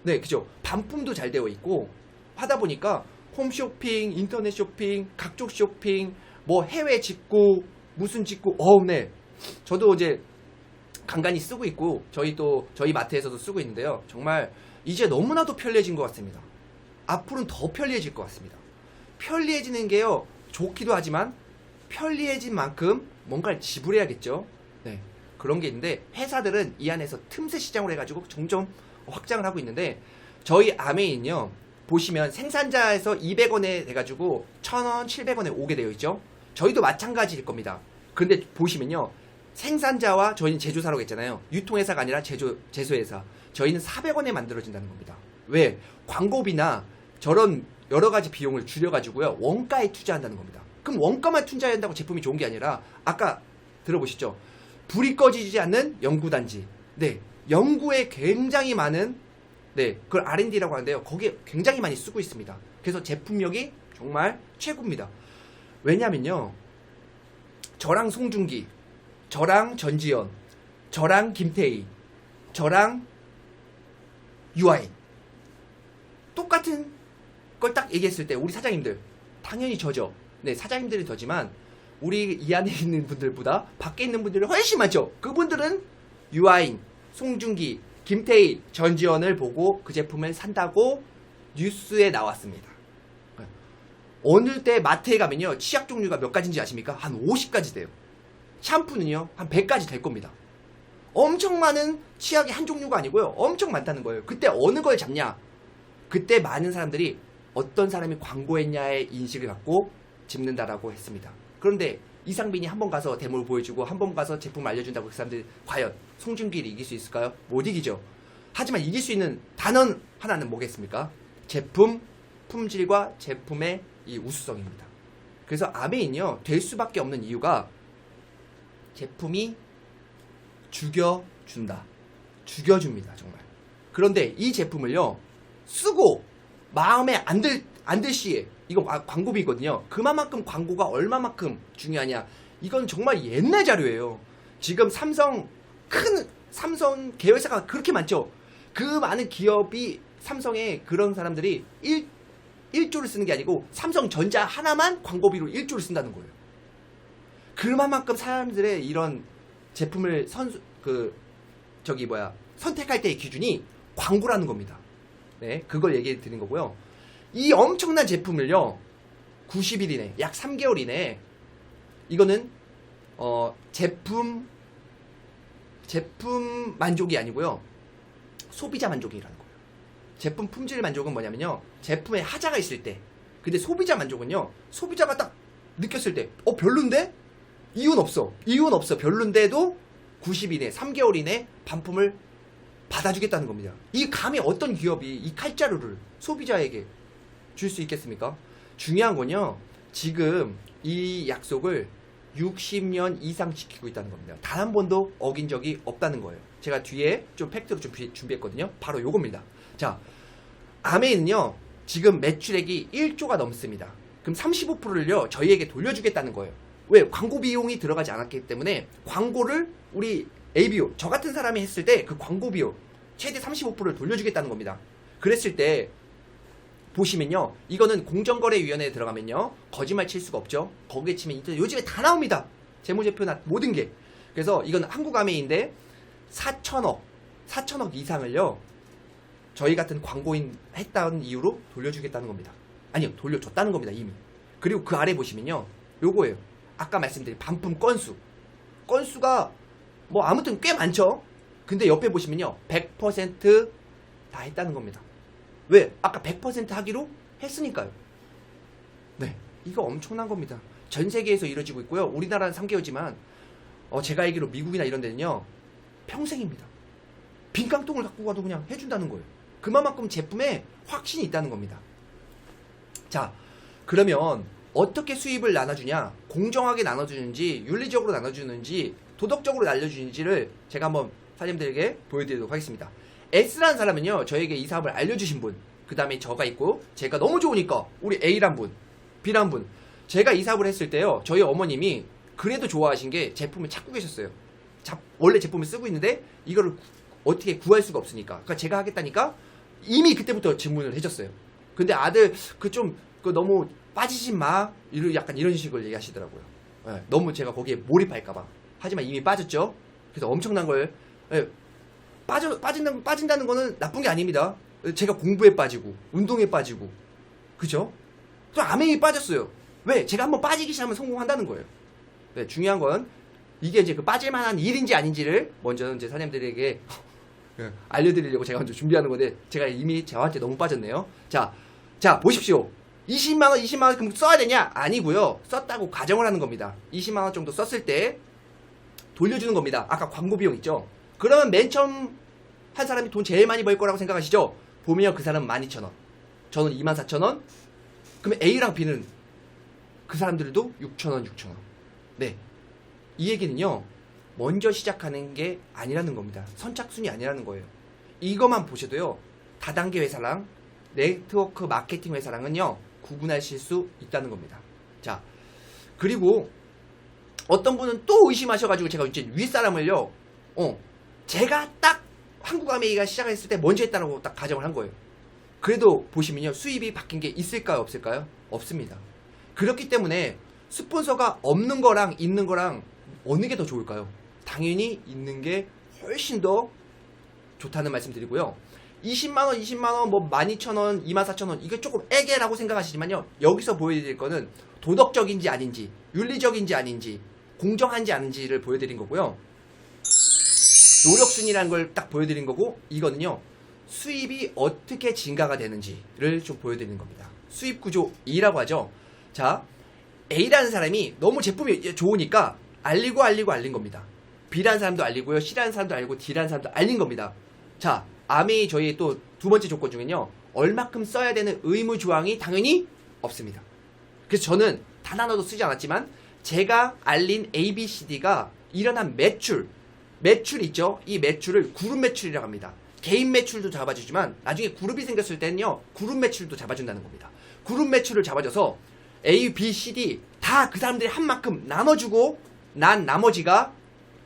네, 그죠. 반품도 잘 되어 있고, 하다 보니까, 홈쇼핑, 인터넷 쇼핑, 각종 쇼핑, 뭐 해외 직구, 무슨 직구, 네. 저도 이제 간간히 쓰고 있고, 저희 마트에서도 쓰고 있는데요. 정말 이제 너무나도 편리해진 것 같습니다. 앞으로는 더 편리해질 것 같습니다. 편리해지는 게요, 좋기도 하지만, 편리해진 만큼 뭔가를 지불해야겠죠. 네. 그런 게 있는데, 회사들은 이 안에서 틈새 시장으로 해가지고 점점 확장을 하고 있는데, 저희 아메인요, 보시면 생산자에서 200원에 돼가지고 1000원, 700원에 오게 되어 있죠. 저희도 마찬가지일 겁니다. 그런데 보시면요. 생산자와 저희는 제조사라고 했잖아요. 유통회사가 아니라 제조회사. 저희는 400원에 만들어진다는 겁니다. 왜? 광고비나 저런 여러 가지 비용을 줄여가지고요. 원가에 투자한다는 겁니다. 그럼 원가만 투자한다고 제품이 좋은 게 아니라 아까 들어보시죠. 불이 꺼지지 않는 연구단지. 네. 연구에 굉장히 많은 그걸 R&D라고 하는데요. 거기에 굉장히 많이 쓰고 있습니다. 그래서 제품력이 정말 최고입니다. 왜냐면요, 저랑 송중기, 저랑 전지현, 저랑 김태희, 저랑 유아인 똑같은 걸 딱 얘기했을 때 우리 사장님들, 당연히 저죠. 네, 사장님들이 더지만 우리 이 안에 있는 분들보다 밖에 있는 분들이 훨씬 많죠. 그분들은 유아인, 송중기, 김태희, 전지현을 보고 그 제품을 산다고 뉴스에 나왔습니다. 어느 때 마트에 가면요, 치약 종류가 몇 가지인지 아십니까? 한 50가지 돼요. 샴푸는요, 한 100가지 될 겁니다. 엄청 많은 치약이 한 종류가 아니고요, 엄청 많다는 거예요. 그때 어느 걸 잡냐? 그때 많은 사람들이 어떤 사람이 광고했냐의 인식을 갖고 집는다라고 했습니다. 그런데 이상빈이 한 번 가서 데모를 보여주고 한 번 가서 제품 알려준다고 그 사람들이 과연 송중기를 이길 수 있을까요? 못 이기죠. 하지만 이길 수 있는 단원 하나는 뭐겠습니까? 제품, 품질과 제품의 이 우수성입니다. 그래서 아메인이요, 될 수밖에 없는 이유가 제품이 죽여줍니다. 정말. 그런데 이 제품을요, 쓰고 마음에 안 들 시에, 이거 광고비거든요. 그만큼 광고가 얼마만큼 중요하냐, 이건 정말 옛날 자료예요. 지금 삼성 계열사가 그렇게 많죠. 그 많은 기업이 삼성에 그런 사람들이 1조를 쓰는 게 아니고 삼성전자 하나만 광고비로 1조를 쓴다는 거예요. 그만큼 사람들의 이런 제품을 선택할 때의 기준이 광고라는 겁니다. 네, 그걸 얘기해 드린 거고요. 이 엄청난 제품을요, 90일 이내, 약 3개월 이내에, 이거는 제품 만족이 아니고요, 소비자 만족이라는 거예요. 제품 품질 만족은 뭐냐면요, 제품에 하자가 있을 때. 근데 소비자 만족은요, 소비자가 딱 느꼈을 때 별론데? 이유는 없어. 별론데도 90일 이내, 3개월 이내 반품을 받아주겠다는 겁니다. 이 감히 어떤 기업이 이 칼자루를 소비자에게 줄 수 있겠습니까? 중요한 건요, 지금 이 약속을 60년 이상 지키고 있다는 겁니다. 단 한 번도 어긴 적이 없다는 거예요. 제가 뒤에 좀 팩트로 준비했거든요. 바로 요겁니다. 자, 아메이는요, 지금 매출액이 1조가 넘습니다. 그럼 35%를요, 저희에게 돌려주겠다는 거예요. 왜? 광고 비용이 들어가지 않았기 때문에 광고를 우리 ABO, 저 같은 사람이 했을 때 그 광고 비용 최대 35%를 돌려주겠다는 겁니다. 그랬을 때 보시면요, 이거는 공정거래위원회에 들어가면요, 거짓말 칠 수가 없죠. 거기에 치면 인터넷 요즘에 다 나옵니다. 재무제표나 모든 게. 그래서 이건 한국아메인데 4천억 이상을요, 저희 같은 광고인 했다는 이유로 돌려주겠다는 겁니다. 아니요, 돌려줬다는 겁니다, 이미. 그리고 그 아래 보시면요, 요거예요. 아까 말씀드린 반품 건수가 뭐 아무튼 꽤 많죠. 근데 옆에 보시면요, 100% 다 했다는 겁니다. 왜? 아까 100% 하기로 했으니까요. 네, 이거 엄청난 겁니다. 전 세계에서 이루어지고 있고요. 우리나라는 3개월지만 제가 알기로 미국이나 이런 데는요, 평생입니다. 빈깡통을 갖고 가도 그냥 해준다는 거예요. 그만큼 제품에 확신이 있다는 겁니다. 자, 그러면 어떻게 수입을 나눠주냐, 공정하게 나눠주는지, 윤리적으로 나눠주는지, 도덕적으로 알려주는지를 제가 한번 사장님들에게 보여드리도록 하겠습니다. S라는 사람은요, 저에게 이 사업을 알려주신 분, 그 다음에 저가 있고, 제가 너무 좋으니까 우리 A란 분, B란 분, 제가 이 사업을 했을 때요, 저희 어머님이 그래도 좋아하신 게 제품을 찾고 계셨어요. 원래 제품을 쓰고 있는데 이거를 어떻게 구할 수가 없으니까, 그러니까 제가 하겠다니까 이미 그때부터 질문을 해줬어요. 근데 아들 너무 빠지지 마, 약간 이런 식으로 얘기하시더라고요. 네, 너무 제가 거기에 몰입할까봐. 하지만 이미 빠졌죠. 그래서 엄청난 걸, 네, 빠진다는 거는 나쁜 게 아닙니다. 제가 공부에 빠지고 운동에 빠지고, 그죠? 또 아메이 빠졌어요. 왜? 제가 한번 빠지기 시작하면 성공한다는 거예요. 네, 중요한 건 이게 이제 그 빠질만한 일인지 아닌지를 먼저 이제 사장님들에게 알려드리려고 제가 먼저 준비하는 건데, 제가 이미 저한테 너무 빠졌네요. 자 보십시오. 20만원 그럼 써야 되냐? 아니고요. 썼다고 가정을 하는 겁니다. 20만원 정도 썼을 때 돌려주는 겁니다. 아까 광고 비용 있죠? 그러면 맨 처음 한 사람이 돈 제일 많이 벌 거라고 생각하시죠? 보면 그 사람은 12,000원, 저는 24,000원. 그러면 A랑 B는 그 사람들도 6,000원. 네, 이 얘기는요, 먼저 시작하는 게 아니라는 겁니다. 선착순이 아니라는 거예요. 이것만 보셔도요, 다단계 회사랑 네트워크 마케팅 회사랑은요 구분하실 수 있다는 겁니다. 자, 그리고 어떤 분은 또 의심하셔가지고 제가 이제 윗사람을요 제가 딱 한국 아메이가 시작했을 때 먼저 했다고 딱 가정을 한 거예요. 그래도 보시면요 수입이 바뀐 게 있을까요 없을까요? 없습니다. 그렇기 때문에 스폰서가 없는 거랑 있는 거랑 어느 게 더 좋을까요? 당연히 있는 게 훨씬 더 좋다는 말씀 드리고요. 20만원, 20만원, 뭐 12,000원, 24,000원 이게 조금 애게라고 생각하시지만요. 여기서 보여드릴 거는 도덕적인지 아닌지, 윤리적인지 아닌지, 공정한지 아닌지를 보여드린 거고요. 노력순이라는 걸 딱 보여드린 거고, 이거는요. 수입이 어떻게 증가가 되는지를 좀 보여드리는 겁니다. 수입 구조 2라고 하죠. 자, A라는 사람이 너무 제품이 좋으니까 알린 겁니다. B라는 사람도 알리고요. C라는 사람도 알고 D라는 사람도 알린 겁니다. 자, 아메이 저희의 또 두 번째 조건 중에는요. 얼마큼 써야 되는 의무 조항이 당연히 없습니다. 그래서 저는 단 하나도 쓰지 않았지만 제가 알린 A, B, C, D가 일어난 매출 있죠? 이 매출을 그룹 매출이라고 합니다. 개인 매출도 잡아주지만 나중에 그룹이 생겼을 때는요. 그룹 매출도 잡아준다는 겁니다. 그룹 매출을 잡아줘서 A, B, C, D 다 그 사람들이 한 만큼 나눠주고 난 나머지가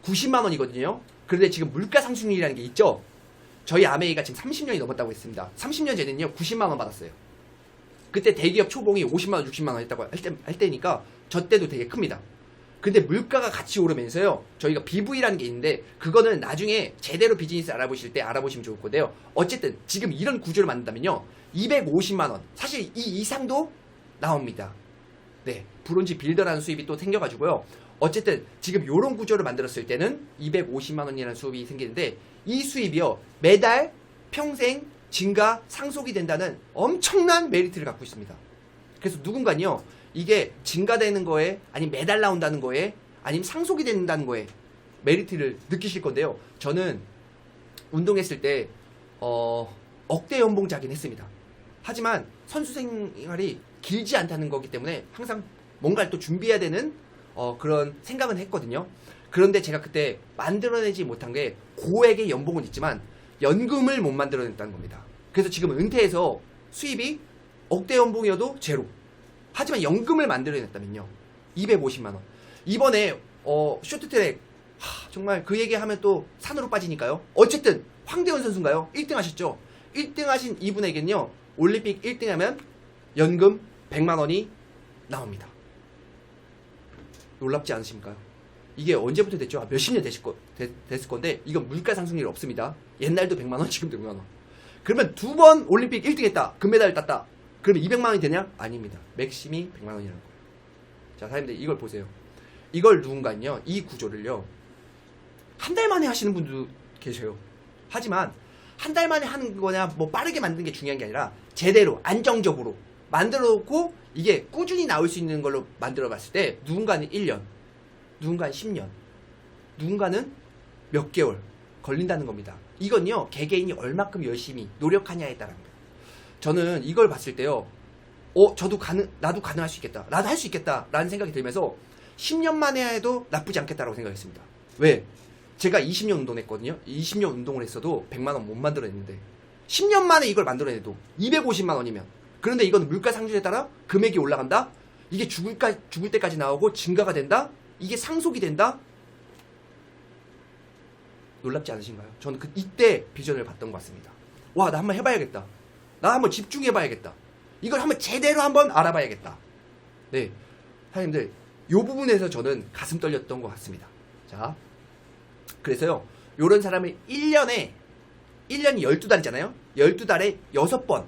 90만 원이거든요. 그런데 지금 물가 상승률이라는 게 있죠. 저희 아메이가 지금 30년이 넘었다고 했습니다. 30년 전에는요 90만 원 받았어요. 그때 대기업 초봉이 50만 원, 60만 원 했다고 할 때니까 저 때도 되게 큽니다. 근데 물가가 같이 오르면서요 저희가 BV라는 게 있는데 그거는 나중에 제대로 비즈니스 알아보실 때 알아보시면 좋을 건데요. 어쨌든 지금 이런 구조를 만든다면요 250만 원 사실 이 이상도 나옵니다. 네, 브론즈 빌더라는 수입이 또 생겨가지고요. 어쨌든 지금 이런 구조를 만들었을 때는 250만 원이라는 수입이 생기는데 이 수입이요 매달 평생 증가 상속이 된다는 엄청난 메리트를 갖고 있습니다. 그래서 누군가는요 이게 증가되는 거에 아니면 매달 나온다는 거에 아니면 상속이 된다는 거에 메리트를 느끼실 건데요. 저는 운동했을 때 억대 연봉자긴 했습니다. 하지만 선수 생활이 길지 않다는 거기 때문에 항상 뭔가를 또 준비해야 되는 그런 생각은 했거든요. 그런데 제가 그때 만들어내지 못한 게 고액의 연봉은 있지만 연금을 못 만들어냈다는 겁니다. 그래서 지금 은퇴해서 수입이 억대 연봉이어도 제로. 하지만 연금을 만들어냈다면요 250만 원. 이번에 쇼트트랙 정말 그 얘기하면 또 산으로 빠지니까요. 어쨌든 황대현 선수인가요? 1등 하셨죠. 1등 하신 이분에게는요 올림픽 1등 하면 연금 100만 원이 나옵니다. 놀랍지 않으십니까? 이게 언제부터 됐죠? 몇십 년 됐을 건데 이건 물가 상승률이 없습니다. 옛날도 100만 원, 지금도 100만 원. 그러면 두 번 올림픽 1등 했다. 금메달 땄다. 그러면 200만 원이 되냐? 아닙니다. 맥심이 100만 원이라는 거예요. 자, 사장님들 이걸 보세요. 이걸 누군가는요. 이 구조를요. 한 달 만에 하시는 분도 계세요. 하지만 한 달 만에 하는 거냐 뭐 빠르게 만드는 게 중요한 게 아니라 제대로 안정적으로 만들어 놓고 이게 꾸준히 나올 수 있는 걸로 만들어 봤을 때 누군가는 1년, 누군가는 10년, 누군가는 몇 개월 걸린다는 겁니다. 이건요 개개인이 얼마큼 열심히 노력하냐에 따라입니다. 저는 이걸 봤을 때요 나도 가능할 수 있겠다, 나도 할 수 있겠다 라는 생각이 들면서 10년 만에 해도 나쁘지 않겠다라고 생각했습니다. 왜? 제가 20년 운동했거든요. 20년 운동을 했어도 100만 원 못 만들어냈는데 10년 만에 이걸 만들어내도 250만 원이면, 그런데 이건 물가 상승에 따라 금액이 올라간다? 이게 죽을 때까지 나오고 증가가 된다? 이게 상속이 된다? 놀랍지 않으신가요? 저는 이때 비전을 봤던 것 같습니다. 와, 나 한번 해봐야겠다. 나 한번 집중해봐야겠다. 이걸 한번 제대로 한번 알아봐야겠다. 네, 사장님들 이 부분에서 저는 가슴 떨렸던 것 같습니다. 자, 그래서요 요런 사람을 1년이 12달이잖아요 12달에 6번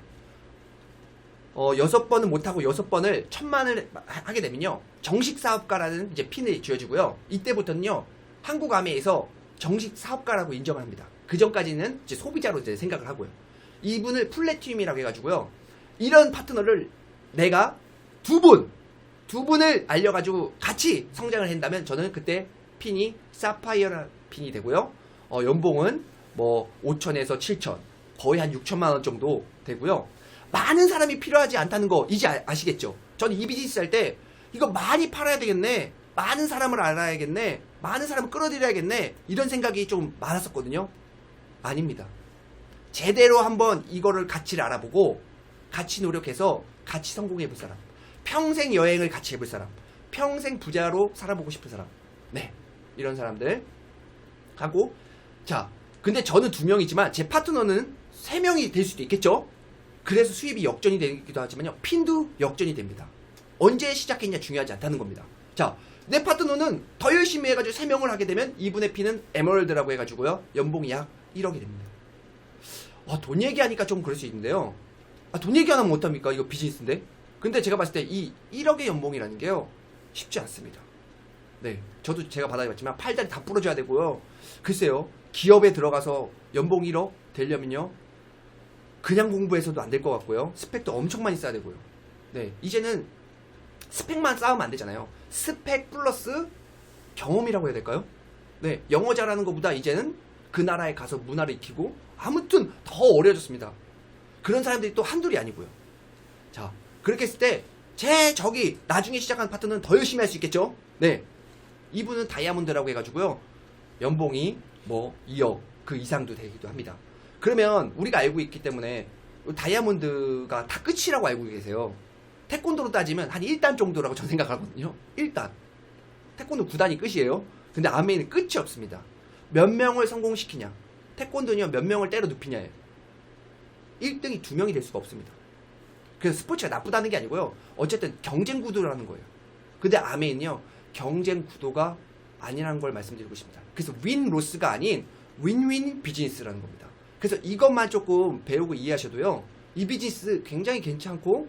6번은 못하고 6번을 1000만을 하게 되면요 정식 사업가라는 이제 핀을 쥐어주고요. 이때부터는요 한국 아메에서 정식 사업가라고 인정을 합니다. 그 전까지는 이제 소비자로 이제 생각을 하고요. 이분을 플래티늄이라고 해가지고요 이런 파트너를 내가 두 분을 알려가지고 같이 성장을 한다면 저는 그때 핀이 사파이어 핀이 되고요. 연봉은 뭐 5천에서 7천, 거의 한 6천만 원 정도 되고요. 많은 사람이 필요하지 않다는 거 이제 아시겠죠? 저는 이 비즈니스 할 때 이거 많이 팔아야 되겠네, 많은 사람을 알아야겠네, 많은 사람을 끌어들여야겠네, 이런 생각이 좀 많았었거든요. 아닙니다. 제대로 한번 이거를 가치를 알아보고 같이 노력해서 같이 성공해 볼 사람, 평생 여행을 같이 해볼 사람, 평생 부자로 살아보고 싶은 사람, 네, 이런 사람들 하고, 자, 근데 저는 2명이지만 제 파트너는 3명이 될 수도 있겠죠. 그래서 수입이 역전이 되기도 하지만요, 핀도 역전이 됩니다. 언제 시작했냐 중요하지 않다는 겁니다. 자, 내 파트너는 더 열심히 해가지고 3명을 하게 되면 이분의 핀은 에메랄드라고 해가지고요, 연봉이 약 1억이 됩니다. 돈 얘기하니까 좀 그럴 수 있는데요. 돈 얘기 안 하면 어떡합니까? 이거 비즈니스인데. 근데 제가 봤을 때 이 1억의 연봉이라는 게요, 쉽지 않습니다. 네, 저도 제가 받아봤지만 팔다리 다 부러져야 되고요. 글쎄요, 기업에 들어가서 연봉 1억 되려면요, 그냥 공부해서도 안 될 것 같고요. 스펙도 엄청 많이 쌓아야 되고요. 네, 이제는 스펙만 쌓으면 안 되잖아요. 스펙 플러스 경험이라고 해야 될까요? 네, 영어 잘하는 것보다 이제는 그 나라에 가서 문화를 익히고, 아무튼 더 어려워졌습니다. 그런 사람들이 또 한둘이 아니고요. 자, 그렇게 했을 때 저기 나중에 시작한 파트너는 더 열심히 할 수 있겠죠? 네, 이분은 다이아몬드라고 해가지고요, 연봉이 뭐 2억 그 이상도 되기도 합니다. 그러면 우리가 알고 있기 때문에 다이아몬드가 다 끝이라고 알고 계세요. 태권도로 따지면 한 1단 정도라고 저는 생각하거든요. 1단. 태권도 9단이 끝이에요. 근데 아메이는 끝이 없습니다. 몇 명을 성공시키냐. 태권도는요, 몇 명을 때려 눕히냐예요. 1등이 2명이 될 수가 없습니다. 그래서 스포츠가 나쁘다는 게 아니고요, 어쨌든 경쟁 구도라는 거예요. 근데 아메이는요, 경쟁 구도가 아니라는 걸 말씀드리고 싶습니다. 그래서 윈로스가 아닌 윈윈 비즈니스라는 겁니다. 그래서 이것만 조금 배우고 이해하셔도요, 이 비즈니스 굉장히 괜찮고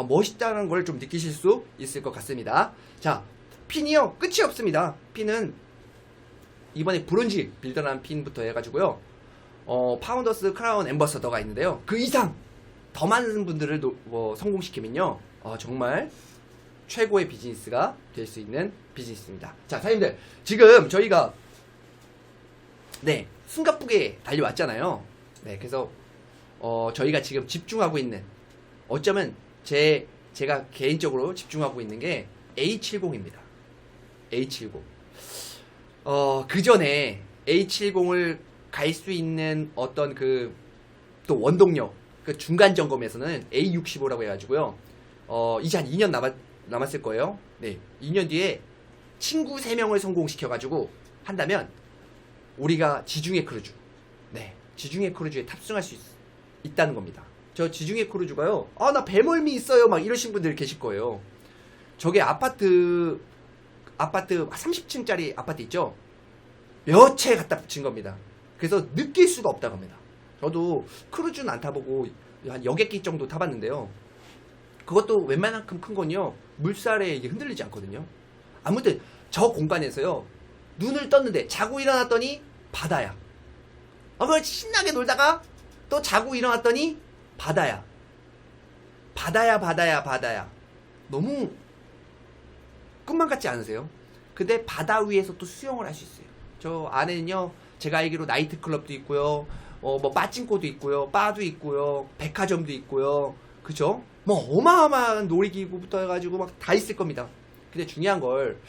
멋있다는 걸 좀 느끼실 수 있을 것 같습니다. 자, 핀이요, 끝이 없습니다. 핀은 이번에 브론즈 빌더라는 핀부터 해가지고요, 파운더스 크라운 앰버서더가 있는데요, 그 이상 더 많은 분들을 성공시키면요, 정말 최고의 비즈니스가 될 수 있는 비즈니스입니다. 자, 사장님들, 지금 저희가 네, 숨가쁘게 달려왔잖아요. 네, 그래서 저희가 지금 집중하고 있는, 어쩌면 제가 개인적으로 집중하고 있는 게 A70입니다. A70. 그 전에 A70을 갈 수 있는 어떤 또 원동력, 그 중간 점검에서는 A65라고 해가지고요, 이제 한 2년 남았을 거예요. 네, 2년 뒤에 친구 3명을 성공시켜가지고 한다면 우리가 지중해 크루즈, 네, 지중해 크루즈에 탑승할 수 있다는 겁니다. 저 지중해 크루즈가요, 나 배멀미 있어요, 막 이러신 분들 계실 거예요. 저게 아파트 30층짜리 아파트 있죠? 몇 채 갖다 붙인 겁니다. 그래서 느낄 수가 없다고 합니다. 저도 크루즈는 안 타보고 한 여객기 정도 타봤는데요, 그것도 웬만한큼 큰 건요, 물살에 이게 흔들리지 않거든요. 아무튼 저 공간에서요, 눈을 떴는데 자고 일어났더니 바다야. 그걸 신나게 놀다가 또 자고 일어났더니 바다야. 바다야. 너무 꿈만 같지 않으세요? 근데 바다 위에서 또 수영을 할 수 있어요. 저 안에는요, 제가 알기로 나이트클럽도 있고요, 뭐 빠찡코도 있고요, 바도 있고요, 백화점도 있고요, 그쵸? 뭐 어마어마한 놀이기구부터 해가지고 막 다 있을 겁니다. 근데 중요한 걸,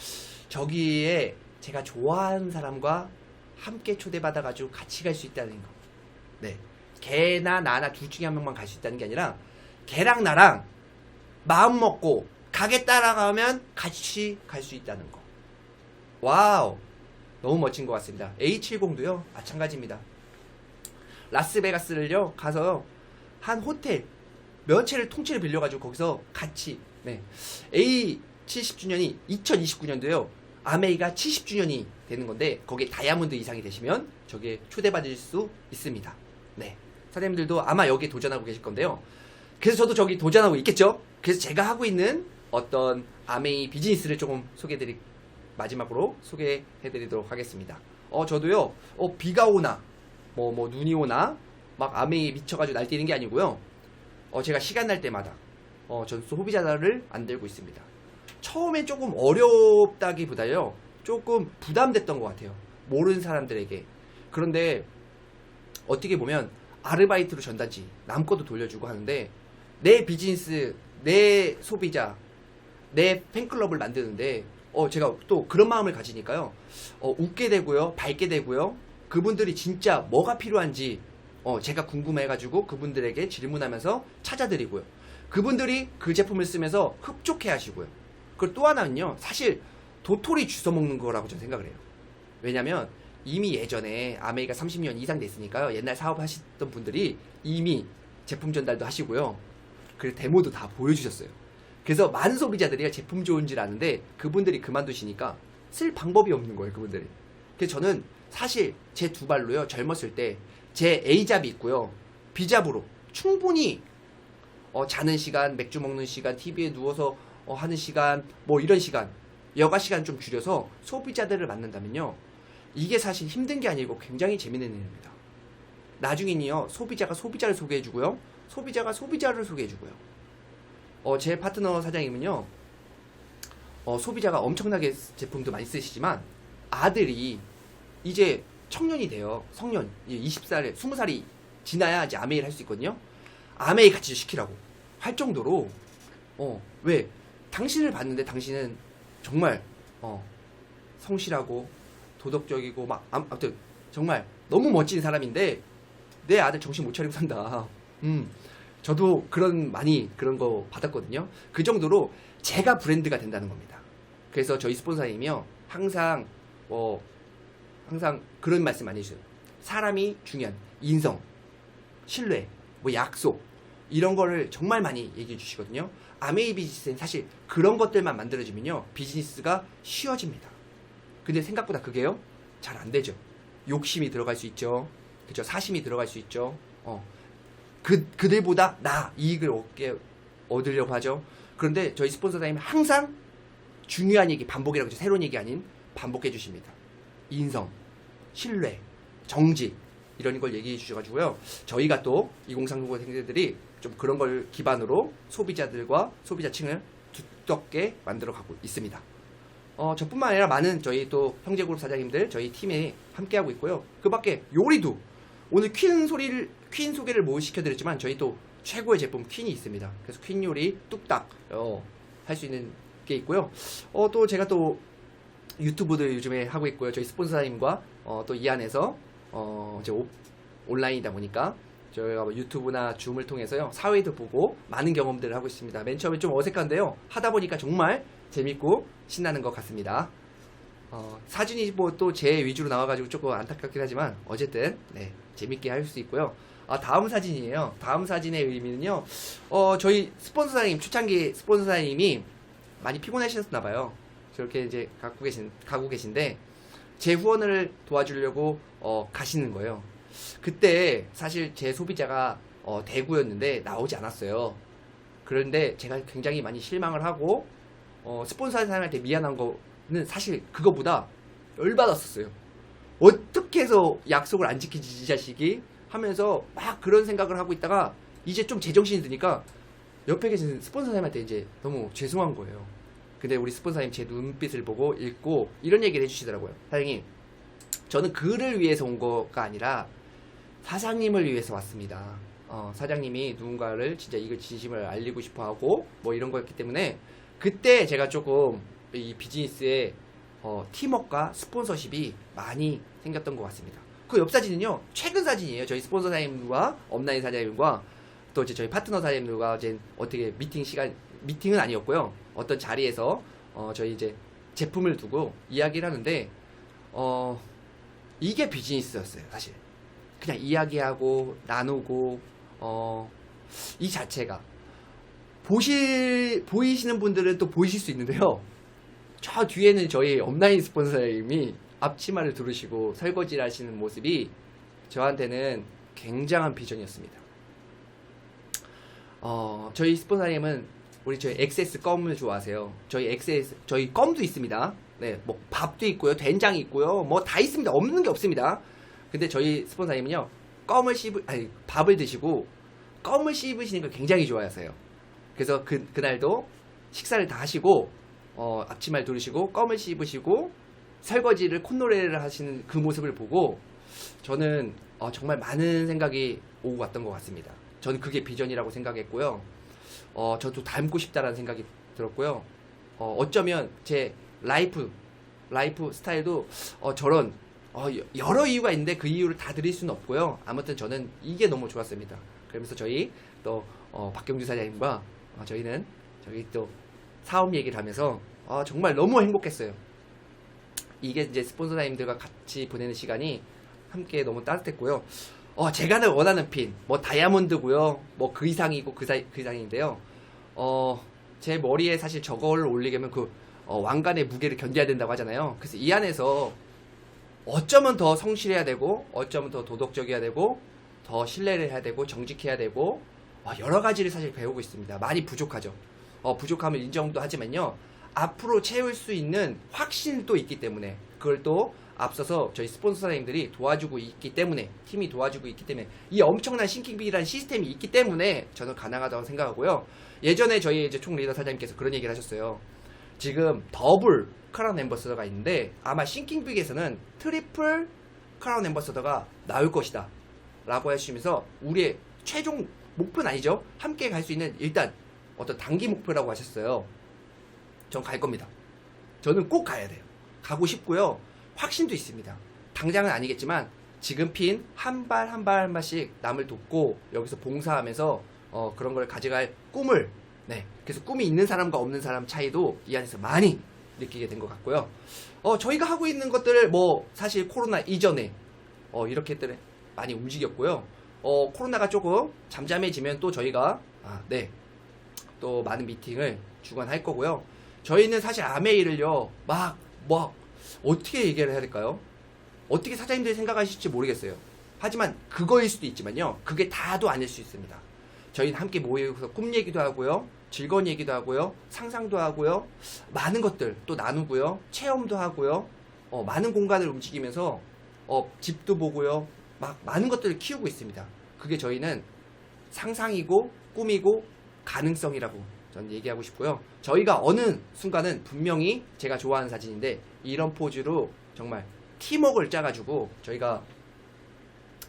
저기에 제가 좋아하는 사람과 함께 초대받아가지고 같이 갈 수 있다는 거. 네, 걔나 나나 둘 중에 한 명만 갈 수 있다는 게 아니라 걔랑 나랑 마음 먹고 가겠다라고 하면 같이 갈 수 있다는 거. 와우, 너무 멋진 것 같습니다. A70도요 마찬가지입니다. 라스베가스를요 가서 한 호텔 몇 채를 통째로 빌려가지고 거기서 같이, 네, A70주년이 2029년도요 아메이가 70주년이 되는 건데, 거기에 다이아몬드 이상이 되시면 저기에 초대받을 수 있습니다. 네, 사장님들도 아마 여기에 도전하고 계실 건데요. 그래서 저도 저기 도전하고 있겠죠. 그래서 제가 하고 있는 어떤 아메이 비즈니스를 조금 마지막으로 소개해드리도록 하겠습니다. 저도요, 비가 오나 뭐 눈이 오나 막 아메이에 미쳐가지고 날뛰는 게 아니고요, 제가 시간 날 때마다 저는 소비자를 만들고 있습니다. 처음엔 조금 어렵다기보다요, 조금 부담됐던 것 같아요, 모르는 사람들에게. 그런데 어떻게 보면 아르바이트로 전단지 남 것도 돌려주고 하는데, 내 비즈니스, 내 소비자, 내 팬클럽을 만드는데 제가 또 그런 마음을 가지니까요, 웃게 되고요, 밝게 되고요, 그분들이 진짜 뭐가 필요한지 제가 궁금해가지고 그분들에게 질문하면서 찾아드리고요. 그분들이 그 제품을 쓰면서 흡족해 하시고요. 그리고 또 하나는요, 사실 도토리 주워 먹는 거라고 저는 생각을 해요. 왜냐면 이미 예전에 아메이가 30년 이상 됐으니까요. 옛날 사업하시던 분들이 이미 제품 전달도 하시고요. 그리고 데모도 다 보여주셨어요. 그래서 많은 소비자들이 제품 좋은 줄 아는데 그분들이 그만두시니까 쓸 방법이 없는 거예요, 그분들이. 그래서 저는 사실 제 두 발로요, 젊었을 때 제 A잡이 있고요, B잡으로 충분히 자는 시간, 맥주 먹는 시간, TV에 누워서 하는 시간, 뭐 이런 시간, 여가 시간 좀 줄여서 소비자들을 만난다면요, 이게 사실 힘든 게 아니고 굉장히 재밌는 일입니다. 나중에는요, 소비자가 소비자를 소개해주고요, 소비자가 소비자를 소개해주고요. 제 파트너 사장님은요, 소비자가 엄청나게 제품도 많이 쓰시지만 아들이 이제 청년이 돼요. 성년, 20살, 20살이 지나야 이제 아메이를 할 수 있거든요. 아메이 같이 시키라고 할 정도로 왜 당신을 봤는데 당신은 정말 성실하고 도덕적이고 막 아무튼 정말 너무 멋진 사람인데 내 아들 정신 못 차리고 산다. 저도 많이 그런 거 받았거든요. 그 정도로 제가 브랜드가 된다는 겁니다. 그래서 저희 스폰서님이요, 항상 그런 말씀 많이 해주세요. 사람이 중요한 인성, 신뢰, 뭐 약속, 이런 거를 정말 많이 얘기해 주시거든요. 아메이 비즈니스는 사실 그런 것들만 만들어지면요, 비즈니스가 쉬워집니다. 근데 생각보다 그게요, 잘 안 되죠. 욕심이 들어갈 수 있죠. 그죠? 사심이 들어갈 수 있죠. 그들보다 이익을 얻으려고 하죠. 그런데 저희 스폰서님 항상 중요한 얘기, 반복이라고 하죠. 새로운 얘기 아닌 반복해 주십니다. 인성, 신뢰, 정직, 이런 걸 얘기해 주셔가지고요, 저희가 또 2030생들이 좀 그런 걸 기반으로 소비자들과 소비자층을 두텁게 만들어 가고 있습니다. 저뿐만 아니라 많은 저희 또 형제그룹 사장님들, 저희 팀에 함께하고 있고요. 그 밖에 요리도, 오늘 퀸 소개를 못 시켜드렸지만 저희 또 최고의 제품 퀸이 있습니다. 그래서 퀸 요리 뚝딱 할 수 있는 게 있고요. 또 제가 또 유튜브도 요즘에 하고 있고요. 저희 스폰서님과 또 이 안에서 이제 온라인이다 보니까 저희가 뭐 유튜브나 줌을 통해서요, 사회도 보고 많은 경험들을 하고 있습니다. 맨 처음에 좀 어색한데요, 하다 보니까 정말 재밌고 신나는 것 같습니다. 사진이 뭐 또 제 위주로 나와가지고 조금 안타깝긴 하지만 어쨌든 네, 재밌게 할 수 있고요. 다음 사진이에요. 다음 사진의 의미는요, 저희 스폰서사님, 초창기 스폰서사님이 많이 피곤하셨나봐요. 저렇게 이제 가고 계신데 제 후원을 도와주려고 가시는 거예요. 그때 사실 제 소비자가 대구였는데 나오지 않았어요. 그런데 제가 굉장히 많이 실망을 하고 스폰서 사람한테 미안한 거는 사실 그거보다 열받았었어요. 어떻게 해서 약속을 안 지키지 이 자식이 하면서 막 그런 생각을 하고 있다가 이제 좀 제정신이 드니까 옆에 계신 스폰서님한테 이제 너무 죄송한 거예요. 근데 우리 스폰서님 제 눈빛을 보고 읽고 이런 얘기를 해주시더라고요. 사장님, 저는 그를 위해서 온 거가 아니라 사장님을 위해서 왔습니다. 사장님이 누군가를 진짜 이걸 진심을 알리고 싶어 하고 뭐 이런 거였기 때문에 그때 제가 조금 이 비즈니스에 팀워크와 스폰서십이 많이 생겼던 것 같습니다. 그 옆 사진은요, 최근 사진이에요. 저희 스폰서 사장님과 업라인 사장님과 또 이제 저희 파트너 사장님들과 이제 어떻게 미팅은 아니었고요. 어떤 자리에서 저희 이제 제품을 두고 이야기를 하는데 이게 비즈니스였어요. 사실 그냥 이야기하고 나누고 이 자체가 보이시는 분들은 또 보이실 수 있는데요. 저 뒤에는 저희 업라인 스폰서님이 앞치마를 두르시고 설거지를 하시는 모습이 저한테는 굉장한 비전이었습니다. 저희 스폰서님은 우리 저희 엑세스 껌을 좋아하세요. 저희 껌도 있습니다. 네, 뭐 밥도 있고요, 된장이 있고요, 뭐 다 있습니다. 없는 게 없습니다. 근데 저희 스폰서님은요, 밥을 드시고 껌을 씹으시는 걸 굉장히 좋아하세요. 그래서 그날도 식사를 다 하시고 앞치마를 두르시고 껌을 씹으시고 설거지를 콧노래를 하시는 그 모습을 보고 저는 정말 많은 생각이 오고 갔던 것 같습니다. 저는 그게 비전이라고 생각했고요. 저도 닮고 싶다라는 생각이 들었고요. 어쩌면 제 라이프 스타일도 저런 여러 이유가 있는데 그 이유를 다 드릴 수는 없고요. 아무튼 저는 이게 너무 좋았습니다. 그러면서 저희 또 박경주 사장님과 저희는 저희 또 사업 얘기를 하면서 정말 너무 행복했어요. 이게 이제 스폰서님들과 같이 보내는 시간이 함께 너무 따뜻했고요. 제가 원하는 핀, 뭐 다이아몬드고요. 뭐 그 이상이고 그 이상인데요. 제 머리에 사실 저걸 올리려면 그 왕관의 무게를 견뎌야 된다고 하잖아요. 그래서 이 안에서 어쩌면 더 성실해야 되고, 어쩌면 더 도덕적이어야 되고, 더 신뢰를 해야 되고, 정직해야 되고, 여러 가지를 사실 배우고 있습니다. 많이 부족하죠. 부족함을 인정도 하지만요. 앞으로 채울 수 있는 확신도 있기 때문에, 그걸 또 앞서서 저희 스폰서님들이 도와주고 있기 때문에, 팀이 도와주고 있기 때문에, 이 엄청난 싱킹빅이라는 시스템이 있기 때문에 저는 가능하다고 생각하고요. 예전에 저희 이제 총 리더 사장님께서 그런 얘기를 하셨어요. 지금 더블 크라운 앰버서더가 있는데 아마 싱킹빅에서는 트리플 크라운 앰버서더가 나올 것이다 라고 하시면서 우리의 최종 목표는 아니죠. 함께 갈 수 있는 일단 어떤 단기 목표라고 하셨어요. 전 갈 겁니다. 저는 꼭 가야 돼요. 가고 싶고요. 확신도 있습니다. 당장은 아니겠지만 지금 핀 한 발 한 발 한 발씩 남을 돕고 여기서 봉사하면서 그런 걸 가져갈 꿈을 그래서 꿈이 있는 사람과 없는 사람 차이도 이 안에서 많이 느끼게 된 것 같고요. 저희가 하고 있는 것들을 뭐 사실 코로나 이전에 이렇게들 많이 움직였고요. 코로나가 조금 잠잠해지면 또 저희가 또 많은 미팅을 주관할 거고요. 저희는 사실 아메이를요 막 어떻게 얘기를 해야 될까요? 어떻게 사장님들이 생각하실지 모르겠어요. 하지만 그거일 수도 있지만요. 그게 다도 아닐 수 있습니다. 저희는 함께 모여서 꿈 얘기도 하고요. 즐거운 얘기도 하고요. 상상도 하고요. 많은 것들 또 나누고요. 체험도 하고요. 많은 공간을 움직이면서 집도 보고요. 막 많은 것들을 키우고 있습니다. 그게 저희는 상상이고 꿈이고 가능성이라고 저는 얘기하고 싶고요. 저희가 어느 순간은 분명히 제가 좋아하는 사진인데 이런 포즈로 정말 팀워크를 짜가지고 저희가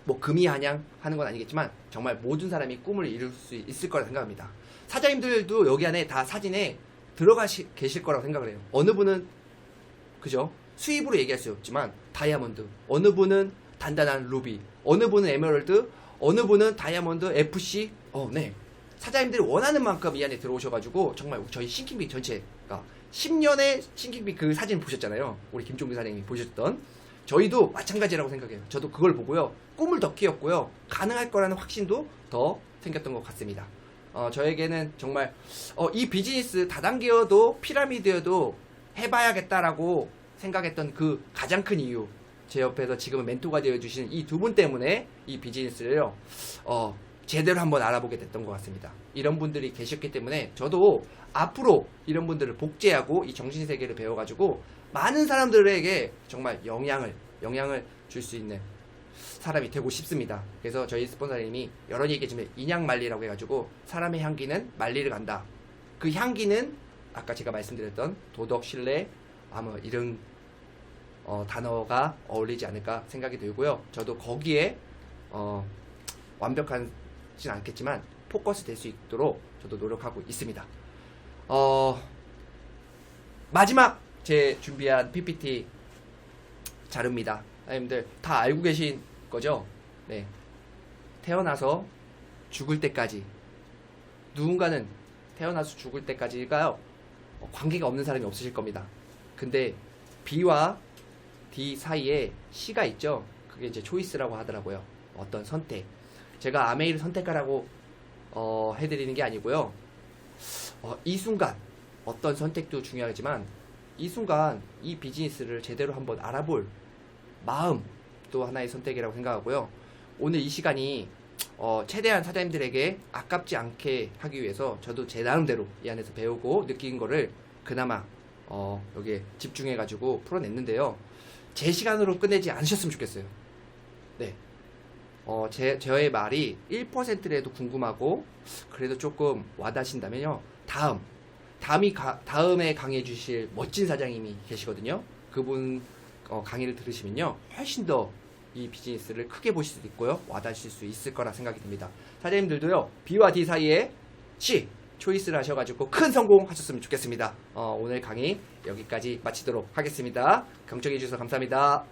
뭐 금이한양 하는 건 아니겠지만 정말 모든 사람이 꿈을 이룰 수 있을 거라 생각합니다. 사장님들도 여기 안에 다 사진에 들어가 계실 거라고 생각을 해요. 어느 분은 그죠? 수입으로 얘기할 수 없지만 다이아몬드, 어느 분은 단단한 루비, 어느 분은 에메랄드, 어느 분은 다이아몬드, FC. 사장님들이 원하는 만큼 이 안에 들어오셔가지고 정말 저희 싱킹빅 전체가 10년의 싱킹빅 그 사진 보셨잖아요. 우리 김종규 사장님이 보셨던. 저희도 마찬가지라고 생각해요. 저도 그걸 보고요. 꿈을 더 키웠고요. 가능할 거라는 확신도 더 생겼던 것 같습니다. 저에게는 정말 이 비즈니스 다단계여도 피라미드여도 해봐야겠다라고 생각했던 그 가장 큰 이유, 제 옆에서 지금은 멘토가 되어주신 이 두 분 때문에 이 비즈니스를요 제대로 한번 알아보게 됐던 것 같습니다. 이런 분들이 계셨기 때문에 저도 앞으로 이런 분들을 복제하고 이 정신세계를 배워가지고 많은 사람들에게 정말 영향을 줄 수 있는 사람이 되고 싶습니다. 그래서 저희 스폰서님이 여러 얘기했지만 인향말리라고 해가지고 사람의 향기는 말리를 간다. 그 향기는 아까 제가 말씀드렸던 도덕, 신뢰 아마 이런 단어가 어울리지 않을까 생각이 들고요. 저도 거기에 완벽하진 않겠지만 포커스 될 수 있도록 저도 노력하고 있습니다. 마지막 제 준비한 PPT 자료입니다. 여러분들 다 알고 계신 거죠? 네. 태어나서 죽을 때까지 누군가는 태어나서 죽을 때까지가요 관계가 없는 사람이 없으실 겁니다. 근데 B와 D 사이에 C가 있죠. 그게 이제 초이스라고 하더라고요. 어떤 선택. 제가 아메이를 선택하라고 해드리는 게 아니고요. 이 순간 어떤 선택도 중요하지만 이 순간 이 비즈니스를 제대로 한번 알아볼 마음도 하나의 선택이라고 생각하고요. 오늘 이 시간이 최대한 사장님들에게 아깝지 않게 하기 위해서 저도 제 나름대로 이 안에서 배우고 느낀 거를 그나마 여기에 집중해가지고 풀어냈는데요. 제 시간으로 끝내지 않으셨으면 좋겠어요. 네. 저의 말이 1%라도 궁금하고 그래도 조금 와닿으신다면요. 다음에 강의해 주실 멋진 사장님이 계시거든요. 그분 강의를 들으시면요. 훨씬 더 이 비즈니스를 크게 보실 수도 있고요. 와닿으실 수 있을 거라 생각이 듭니다. 사장님들도요. B와 D 사이에 C 초이스를 하셔가지고 큰 성공하셨으면 좋겠습니다. 오늘 강의 여기까지 마치도록 하겠습니다. 경청해 주셔서 감사합니다.